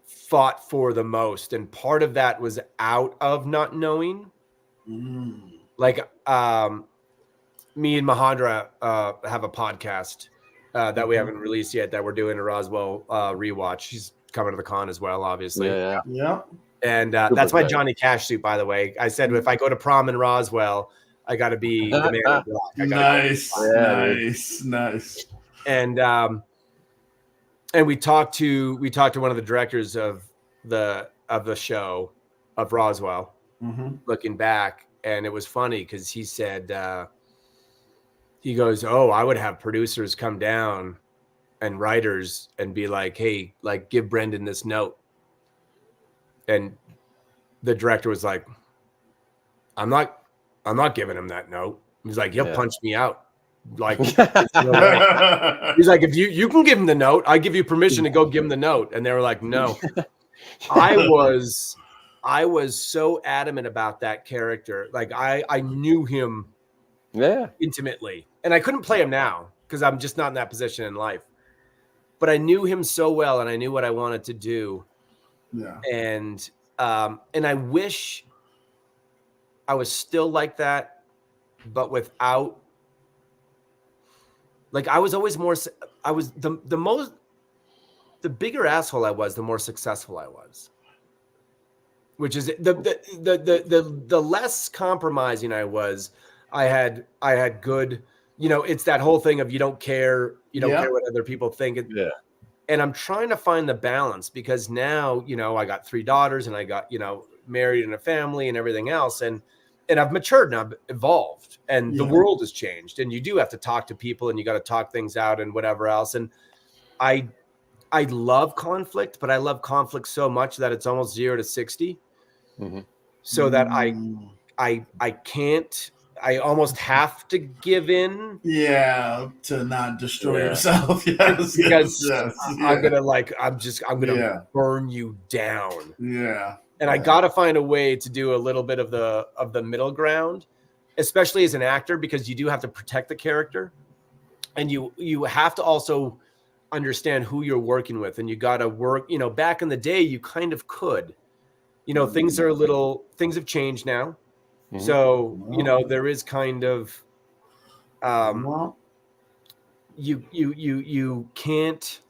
fought for the most. And part of that was out of not knowing. Like, me and Mahendra have a podcast that we haven't released yet that we're doing a Roswell rewatch. She's coming to the con as well, obviously. Yeah. And that's my Johnny Cash suit, by the way. I said if I go to prom in Roswell, I got to be the man in black. Nice. And we talked to one of the directors of the show of Roswell, looking back, and it was funny because he said. He goes, oh, I would have producers come down and writers and be like, hey, like, give Brendan this note. And the director was like, I'm not giving him that note. He's like, he'll punch me out. Like, he's like, if you can give him the note, I give you permission to go give him the note. And they were like, no. I I was so adamant about that character. Like I knew him intimately, and I couldn't play him now because I'm just not in that position in life. But I knew him so well, and I knew what I wanted to do. Yeah. And I wish I was still like that, but without, like, I was always more, I was the bigger asshole I was, the more successful I was, which is the less compromising I was. I had good, it's that whole thing of you don't care what other people think. Yeah. And I'm trying to find the balance because now, I got 3 daughters and I got, married and a family and everything else. And I've matured and I've evolved and the world has changed, and you do have to talk to people and you got to talk things out and whatever else. And I love conflict, but I love conflict so much that it's almost 0 to 60. Mm-hmm. So that I can't, I almost have to give in. Yeah, to not destroy yourself. Yes, because yes, I'm gonna burn you down. Yeah. And I gotta find a way to do a little bit of the middle ground, especially as an actor, because you do have to protect the character, and you have to also understand who you're working with, and you gotta work. Back in the day, you kind of could. Things have changed now. Mm-hmm. So, there is kind of, you can't,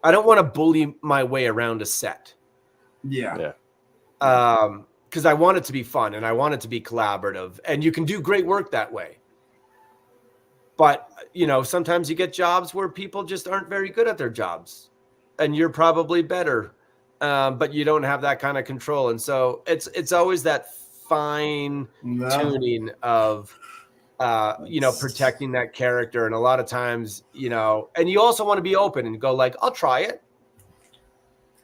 I don't want to bully my way around a set. Yeah. Because I want it to be fun and I want it to be collaborative, and you can do great work that way. But, sometimes you get jobs where people just aren't very good at their jobs and you're probably better. But you don't have that kind of control. And so it's always that fine tuning of, protecting that character. And a lot of times, and you also want to be open and go like, I'll try it.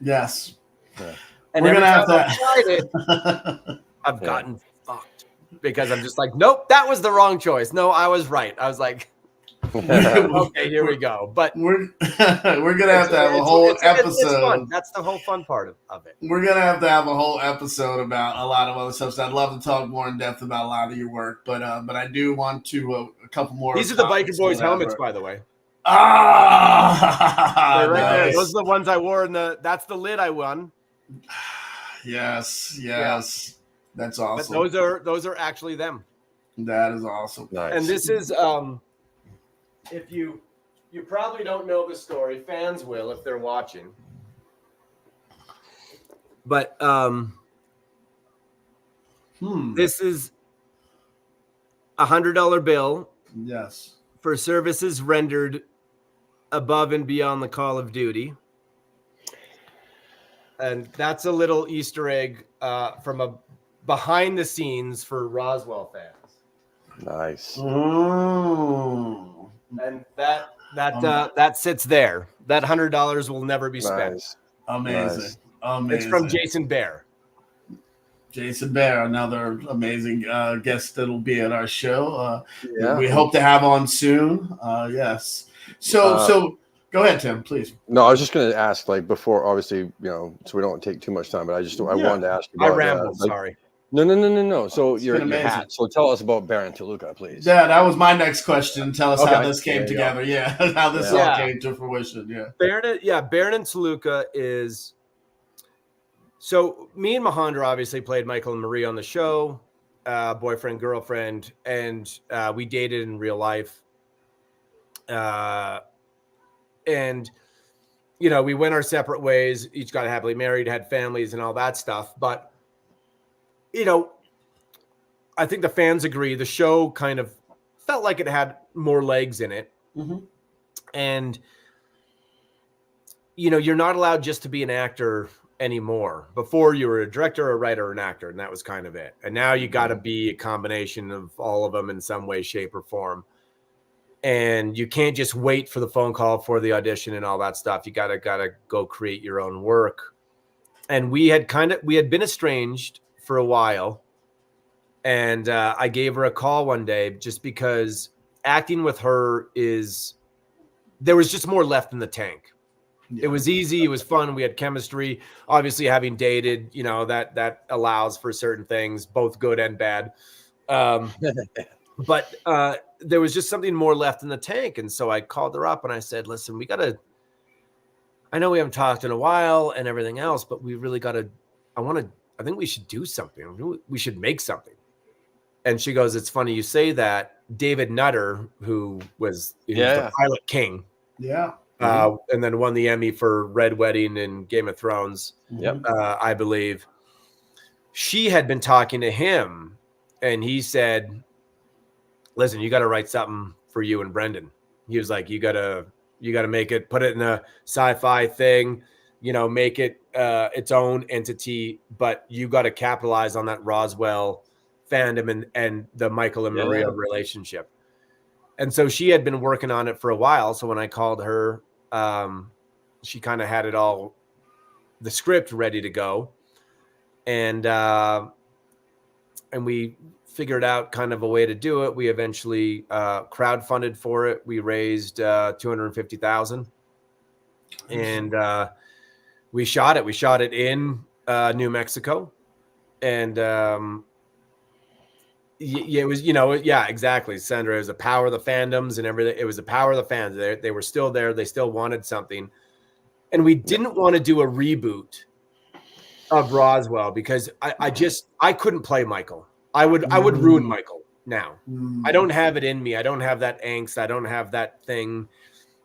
Yes. Yeah. And every time I've tried it, I've gotten fucked because I'm just like, nope, that was the wrong choice. No, I was right. I was like, okay, here we go. But we're gonna have to have a whole episode. It's fun. That's the whole fun part of it. We're gonna have to have a whole episode about a lot of other stuff. So I'd love to talk more in depth about a lot of your work, but I do want to a couple more. These are the Biker Boys helmets, by the way. They're right there. Those are the ones I wore that's the lid I won. Yes. That's awesome. But those are actually them. That is awesome. Nice. And this is if you probably don't know the story, fans will if they're watching. But this is $100 bill. Yes. For services rendered above and beyond the call of duty. And that's a little Easter egg from a behind the scenes for Roswell fans. Nice. Oh. And that sits there. That $100 will never be spent. Nice. Amazing. Nice. Amazing. It's from Jason Behr. Jason Behr, another amazing guest that'll be at our show. Yeah. We hope to have on soon. Yes. So go ahead, Tim, please. No, I was just going to ask, like, before, obviously, so we don't take too much time, but I wanted to ask you about. I rambled. Sorry. No. So your hat. So tell us about Baron Toluca, please. Yeah, that was my next question. Tell us how this came together. Yeah, how this all came to fruition. Yeah. Baron and Toluca is. So me and Mahendra obviously played Michael and Marie on the show, boyfriend, girlfriend, and we dated in real life. And, we went our separate ways, each got happily married, had families and all that stuff. But, I think the fans agree. The show kind of felt like it had more legs in it. Mm-hmm. And, you're not allowed just to be an actor anymore. Before you were a director, a writer, an actor, and that was kind of it. And now you got to be a combination of all of them in some way, shape, or form. And you can't just wait for the phone call for the audition and all that stuff. You gotta go create your own work. And we had been estranged for a while. And I gave her a call one day just because acting with her there was just more left in the tank. It was easy. It was fun. We had chemistry. Obviously, having dated, you know, that allows for certain things, both good and bad. But there was just something more left in the tank. And so I called her up and I said, listen, I know we haven't talked in a while and everything else, but we really I think we should do something. We should make something. And she goes, it's funny you say that. David Nutter, who was the Pilot King. Yeah. And then won the Emmy for Red Wedding and Game of Thrones, I believe. She had been talking to him, and he said, listen, you got to write something for you and Brendan. He was like, you got to make it, put it in a sci-fi thing, you know, make it its own entity, but you got to capitalize on that Roswell fandom and the Michael and Maria relationship. And so she had been working on it for a while. So when I called her, she kind of had the script ready to go. And we figured out kind of a way to do it. We eventually crowdfunded for it. We raised $250,000 and we shot it. We shot it in New Mexico. And it was, exactly, Sandra. It was the power of the fandoms and everything. It was the power of the fans. They were still there. They still wanted something. And we didn't want to do a reboot of Roswell because I couldn't play Michael. I would ruin Michael now. I don't have it in me. I don't have that angst. I don't have that thing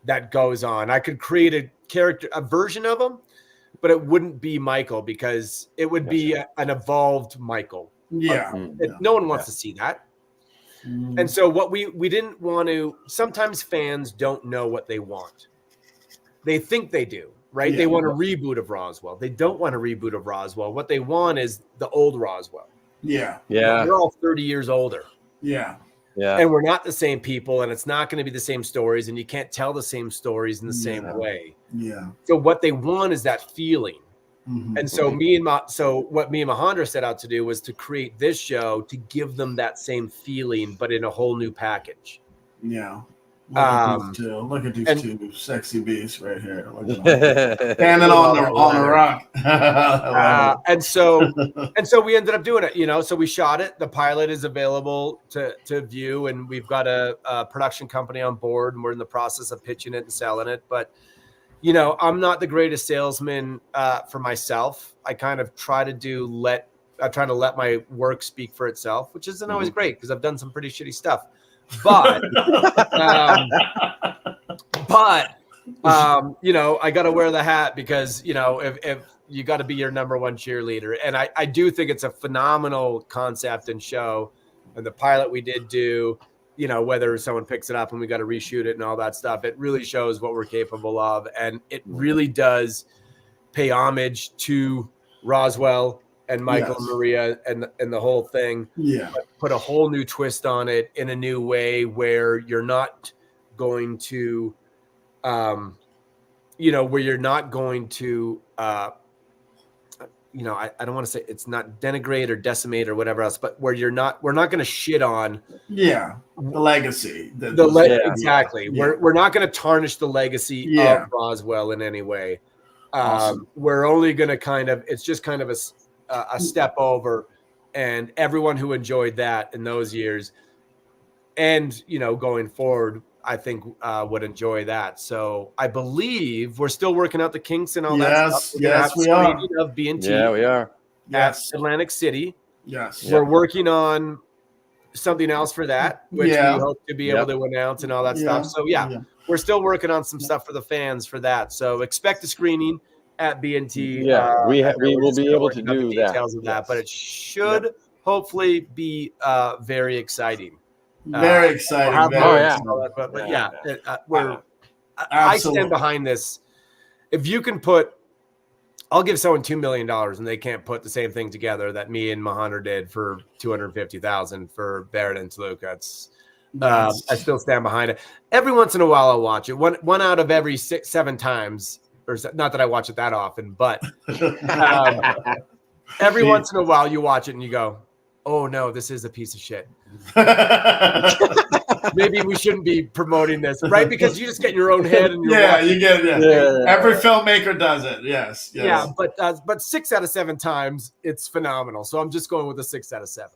that goes on. I could create a version of him, but it wouldn't be Michael because it would be an evolved Michael. Yeah. No one wants to see that. And so what we didn't want to, sometimes fans don't know what they want. They think they do, right? They want a reboot of Roswell. They don't want a reboot of Roswell. What they want is the old Roswell. Yeah. We're all 30 years older. Yeah. And we're not the same people, and it's not going to be the same stories, and you can't tell the same stories in the same way. Yeah. So what they want is that feeling. And so what me and Mahendra set out to do was to create this show to give them that same feeling, but in a whole new package. Yeah. Look at these two sexy beasts right here. Standing on a rock. And so we ended up doing it, so we shot it. The pilot is available to view, and we've got a production company on board, and we're in the process of pitching it and selling it. But I'm not the greatest salesman for myself. I kind of try to let my work speak for itself, which isn't always great because I've done some pretty shitty stuff. But, I got to wear the hat because, if you got to be your number one cheerleader. And I do think it's a phenomenal concept and show. And the pilot we did do, whether someone picks it up and we got to reshoot it and all that stuff, it really shows what we're capable of. And it really does pay homage to Roswell and Michael and Maria and the whole thing. Yeah. Put a whole new twist on it in a new way where you're not going to, I don't want to say it's not denigrate or decimate or whatever else, but where we're not going to shit on the legacy. Exactly. Yeah. We're not going to tarnish the legacy of Roswell in any way. Awesome. We're only going to it's just kind of a step over, and everyone who enjoyed that in those years and, going forward, I think would enjoy that. So I believe we're still working out the kinks and all that stuff. Yes, we are. Of B&T. Yeah, we are. At Atlantic City. Yes. We're working on something else for that, which we hope to be able to announce and all that stuff. So we're still working on some stuff for the fans for that. So expect a screening at B&T. Yeah, we will be able to do that. Details of that, but it should hopefully be very exciting. Very exciting. I stand behind this. If you can I'll give someone $2 million and they can't put the same thing together that me and Mahendra did for $250,000 for Barrett and Toluca. I still stand behind it. Every once in a while, I'll watch it. One out of every 7 times, or not that I watch it that often, but every once in a while, you watch it and you go, "Oh no, this is a piece of shit." maybe we shouldn't be promoting this, right? Because you just get in your own head and you're watching. You get it. Yeah. Every filmmaker does it. Yes. Yeah, but 6 out of 7 times it's phenomenal. So I'm just going with a 6 out of 7.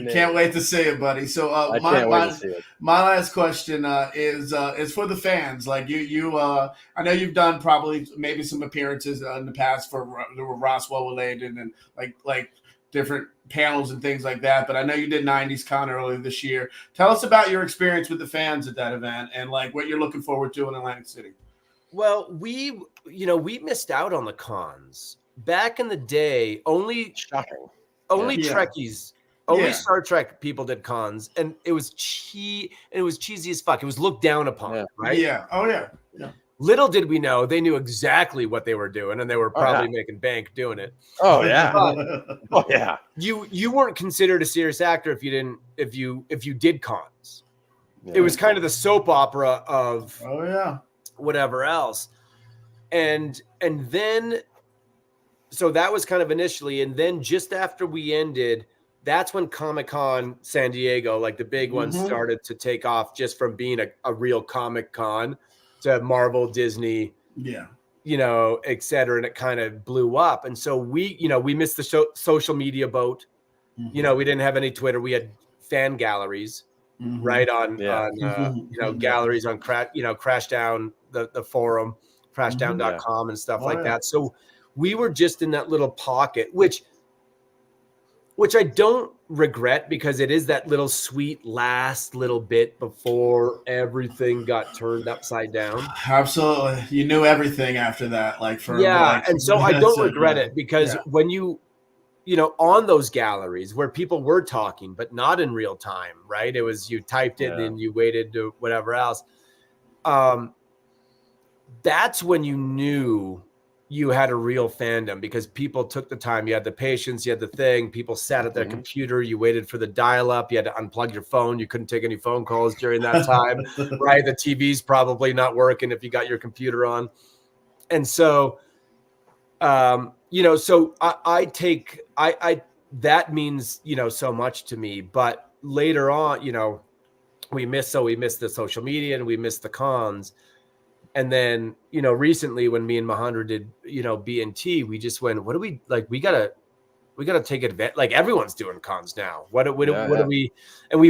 Can't wait to see it, buddy. So I can't wait to see it. My last question is for the fans. Like you I know you've done probably maybe some appearances in the past for Roswell related and like different panels and things like that. But I know you did 90s Con earlier this year. Tell us about your experience with the fans at that event and like what you're looking forward to in Atlantic City. Well, we missed out on the cons back in the day. Only Trekkies. Only Star Trek people did cons, and it was cheesy as fuck. It was looked down upon, right? Yeah. Oh yeah. Little did we know they knew exactly what they were doing, and they were probably making bank doing it. Oh yeah. But you weren't considered a serious actor if you did cons. Yeah. It was kind of the soap opera of whatever else, and then so that was kind of initially, and then just after we ended. That's when Comic-Con San Diego, like the big one, started to take off just from being a real Comic-Con to Marvel, Disney, et cetera. And it kind of blew up. And so we missed the social media boat. We didn't have any Twitter. We had fan galleries, right? On galleries on Crashdown, the forum, crashdown.com and stuff like that. So we were just in that little pocket, which I don't regret because it is that little sweet last little bit before everything got turned upside down. Absolutely. You knew everything after that. And so I don't regret it because when you on those galleries where people were talking, but not in real time, right? It was, you typed it and then you waited to whatever else. That's when you knew you had a real fandom because people took the time. You had the patience, you had the thing. People sat at their computer. You waited for the dial-up. You had to unplug your phone. You couldn't take any phone calls during that time, right? The TV's probably not working if you got your computer on. And so, so I that means, so much to me. But later on, we missed the social media and we missed the cons. And then, recently when me and Mahendra did, B&T, we just went, what do we like? We gotta take advantage. Like everyone's doing cons now. What do we? And we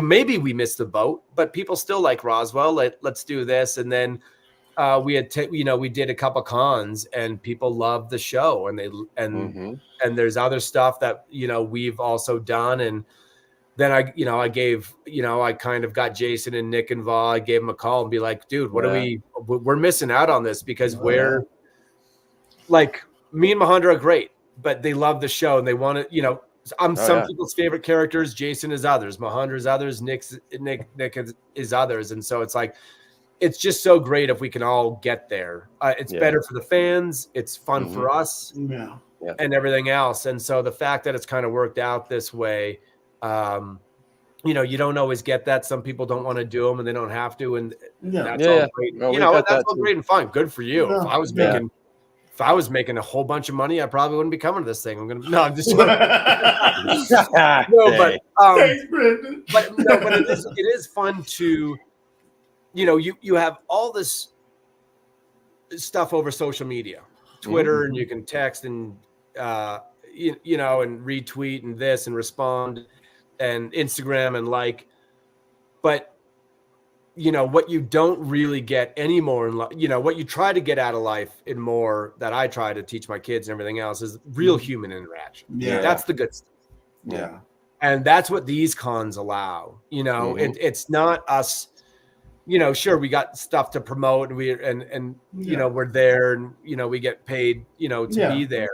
missed the boat, but people still like Roswell. Let's do this. And then we did a couple cons, and people loved the show. And there's other stuff that we've also done. And then I kind of got Jason and Nick involved. I gave them a call and be like, dude, we're missing out on this because we're like, me and Mahendra are great, but they love the show and they want to, I'm some people's favorite characters. Jason is others, Mahendra is others, Nick is others. And so it's like, it's just so great if we can all get there. It's better for the fans. It's fun for us and everything else. And so the fact that it's kind of worked out this way, you don't always get that. Some people don't want to do them and they don't have to. And that's all great. Well, that's all great and fine. Good for you. Yeah. If I was making a whole bunch of money, I probably wouldn't be coming to this thing. I'm just but it is fun to, you have all this stuff over social media, Twitter, and you can text and, and retweet and this and respond and Instagram and but what you don't really get anymore in what you try to get out of life in more that I try to teach my kids and everything else is real human interaction. That's the good stuff. And that's what these cons allow. It's not us, sure, we got stuff to promote and we're there and we get paid to be there.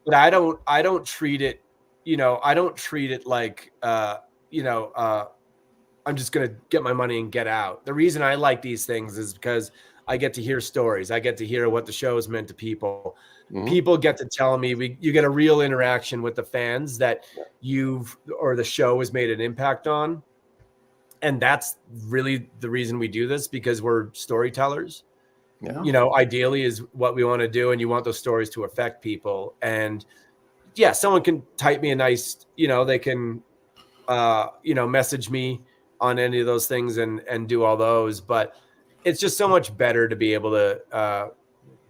But I don't treat it like, I'm just going to get my money and get out. The reason I like these things is because I get to hear stories. I get to hear what the show has meant to people. People get to tell me, you get a real interaction with the fans that the show has made an impact on. And that's really the reason we do this, because we're storytellers. Ideally is what we want to do. And you want those stories to affect people. And someone can type me a nice, they can, message me on any of those things and do all those, but it's just so much better to be able to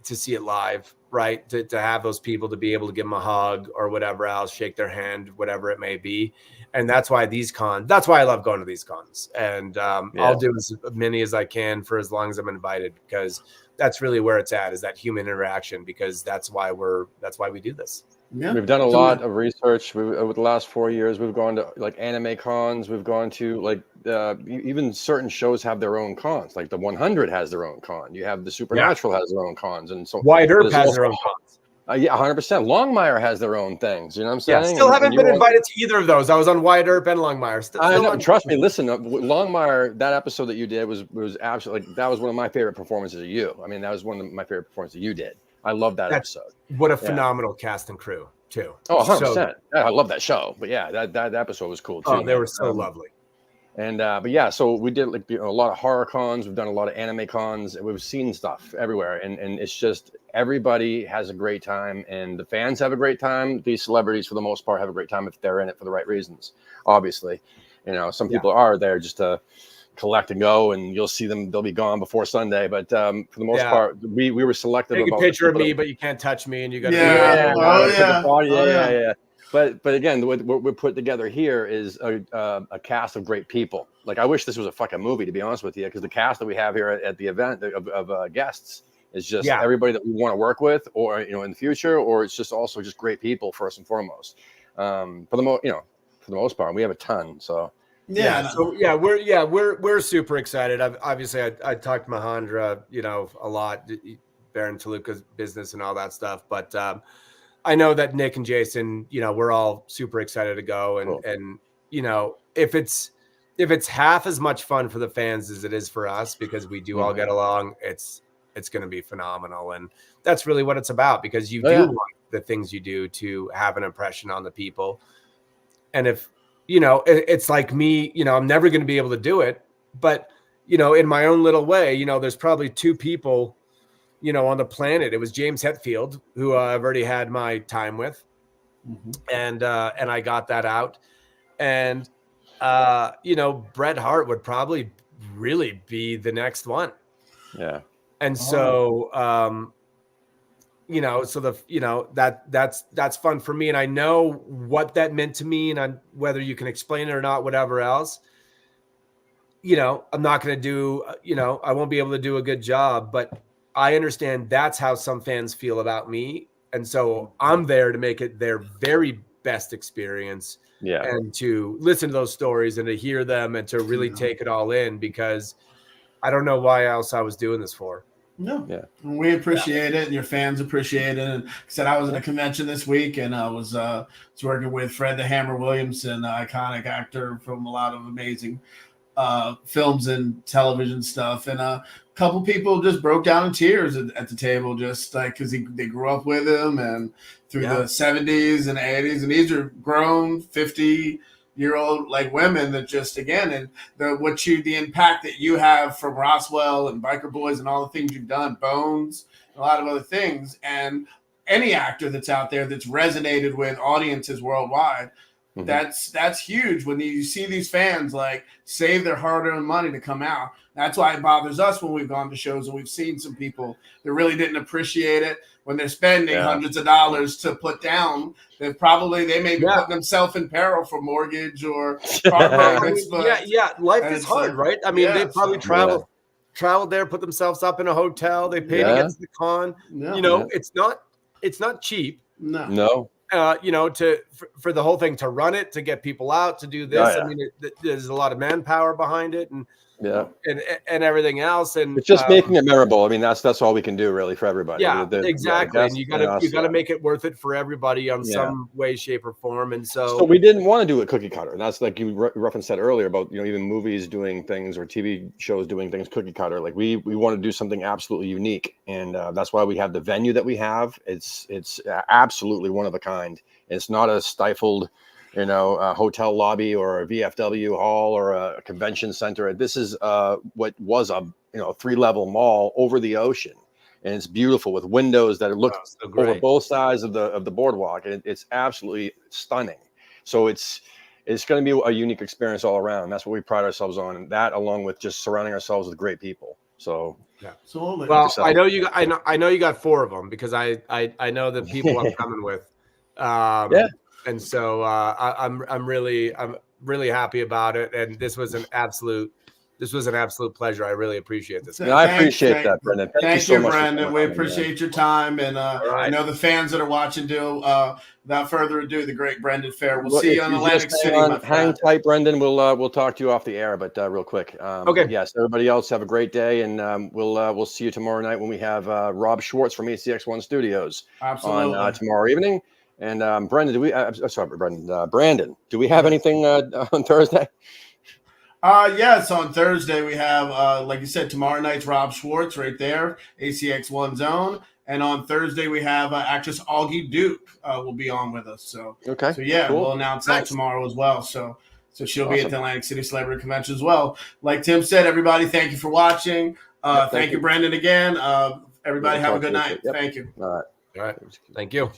see it live, right? To have those people, to be able to give them a hug or whatever else, shake their hand, whatever it may be. And that's why that's why I love going to these cons. And I'll do as many as I can for as long as I'm invited, because that's really where it's at, is that human interaction, because that's why we do this. Yeah. We've done a lot of research over the last 4 years. We've gone to like anime cons. We've gone to like even certain shows have their own cons. Like the 100 has their own con. You have the Supernatural has their own cons, and so Wide Earp has their own cons. Yeah, 100%. Longmire has their own things. You know what I'm saying? Yeah, still haven't been invited to either of those. I was on Wide Earp and Longmire. Trust me. Listen, Longmire, that episode that you did was absolutely, like, that was one of my favorite performances of you. I mean, that was one of my favorite performances you did. I love that episode. What a phenomenal cast and crew too. Oh, 100%. I love that show. But yeah, that episode was cool too. Oh, they were so lovely. And but yeah, so we did like a lot of horror cons. We've done a lot of anime cons, and we've seen stuff everywhere. And it's just everybody has a great time, and the fans have a great time. These celebrities, for the most part, have a great time if they're in it for the right reasons. Obviously, you know, some people are there just to collect and go, and you'll see them; they'll be gone before Sunday. But for the most part, we were selective. Take a picture of me, but you can't touch me, and you got yeah. But again, what we're put together here is a cast of great people. Like, I wish this was a fucking movie, to be honest with you, because the cast that we have here at the event of guests is just everybody that we want to work with, or in the future, or it's just also just great people first and foremost. For the most part, we have a ton. So we're super excited. Obviously, I talked to Mahendra, a lot, Baron Toluca's business and all that stuff, but. I know that Nick and Jason, we're all super excited to go, and if it's half as much fun for the fans as it is for us, because we do all get along, it's going to be phenomenal. And that's really what it's about, because you do want the things you do to have an impression on the people. And if, it's like me, I'm never going to be able to do it, but, in my own little way, there's probably two people on the planet. It was James Hetfield, who I've already had my time with, and I got that out. And Bret Hart would probably really be the next one. Yeah. And so that's fun for me, and I know what that meant to me, and whether you can explain it or not, whatever else. I'm not going to do. I won't be able to do a good job, but I understand that's how some fans feel about me. And so I'm there to make it their very best experience, and to listen to those stories and to hear them and to really take it all in, because I don't know why else I was doing this for. No. Yeah. We appreciate it, and your fans appreciate it. And like I said, I was at a convention this week, and I was working with Fred the Hammer Williamson, an iconic actor from a lot of amazing films and television stuff, and a couple people just broke down in tears at the table, just like because they grew up with him and through the 70s and 80s, and these are grown 50-year-old like women that just, again, and the impact that you have from Roswell and Biker Boys and all the things you've done, Bones, a lot of other things, and any actor that's out there that's resonated with audiences worldwide. That's huge when you see these fans like save their hard-earned money to come out. That's why it bothers us when we've gone to shows and we've seen some people that really didn't appreciate it when they're spending hundreds of dollars to put down. They may be putting themselves in peril for mortgage or car payments. But life is hard, right? I mean, they probably traveled there, put themselves up in a hotel. They paid to get to the con. It's not cheap. No. For the whole thing, to run it, to get people out, to do this. I mean, there's a lot of manpower behind it, and everything else, and it's just making it memorable. I mean, that's all we can do really for everybody. Exactly. And you gotta make it worth it for everybody on some way, shape, or form. And so we didn't want to do a cookie cutter. And that's like you referenced that earlier about even movies doing things or TV shows doing things cookie cutter. Like we want to do something absolutely unique, and that's why we have the venue that we have. It's absolutely one of a kind. It's not a stifled a hotel lobby or a VFW hall or a convention center. This is what was a 3-level mall over the ocean, and it's beautiful with windows that look over both sides of the boardwalk, and it's absolutely stunning. So it's it's going to be a unique experience all around. And that's what we pride ourselves on, and that along with just surrounding ourselves with great people. So yeah, absolutely. Well, I know you. I know you got 4 of them because I know the people I'm coming with. Yeah. And so I'm really happy about it. And this was an absolute pleasure. I really appreciate this. No, I appreciate that, Brendan. Thank you so much, Brendan. We appreciate your time, and right. I know the fans that are watching do. Without further ado, the great Brendan Fehr. We'll see you on Atlantic City. Hang tight, Brendan. We'll talk to you off the air, but real quick. Okay. Yes, everybody else have a great day, and we'll see you tomorrow night when we have Rob Schwartz from ACX1 Studios on tomorrow evening. And Brendan, Brandon, do we have anything on Thursday? Yes, on Thursday we have, like you said, tomorrow night's Rob Schwartz right there, ACX1 Zone. And on Thursday we have actress Augie Duke will be on with us. So, okay. So yeah, cool. We'll announce that tomorrow as well. So she'll be at the Atlantic City Celebrity Convention as well. Like Tim said, everybody, thank you for watching. Thank you, Brendan, again. Everybody have a good night. Yep. Thank you. All right. Thank you.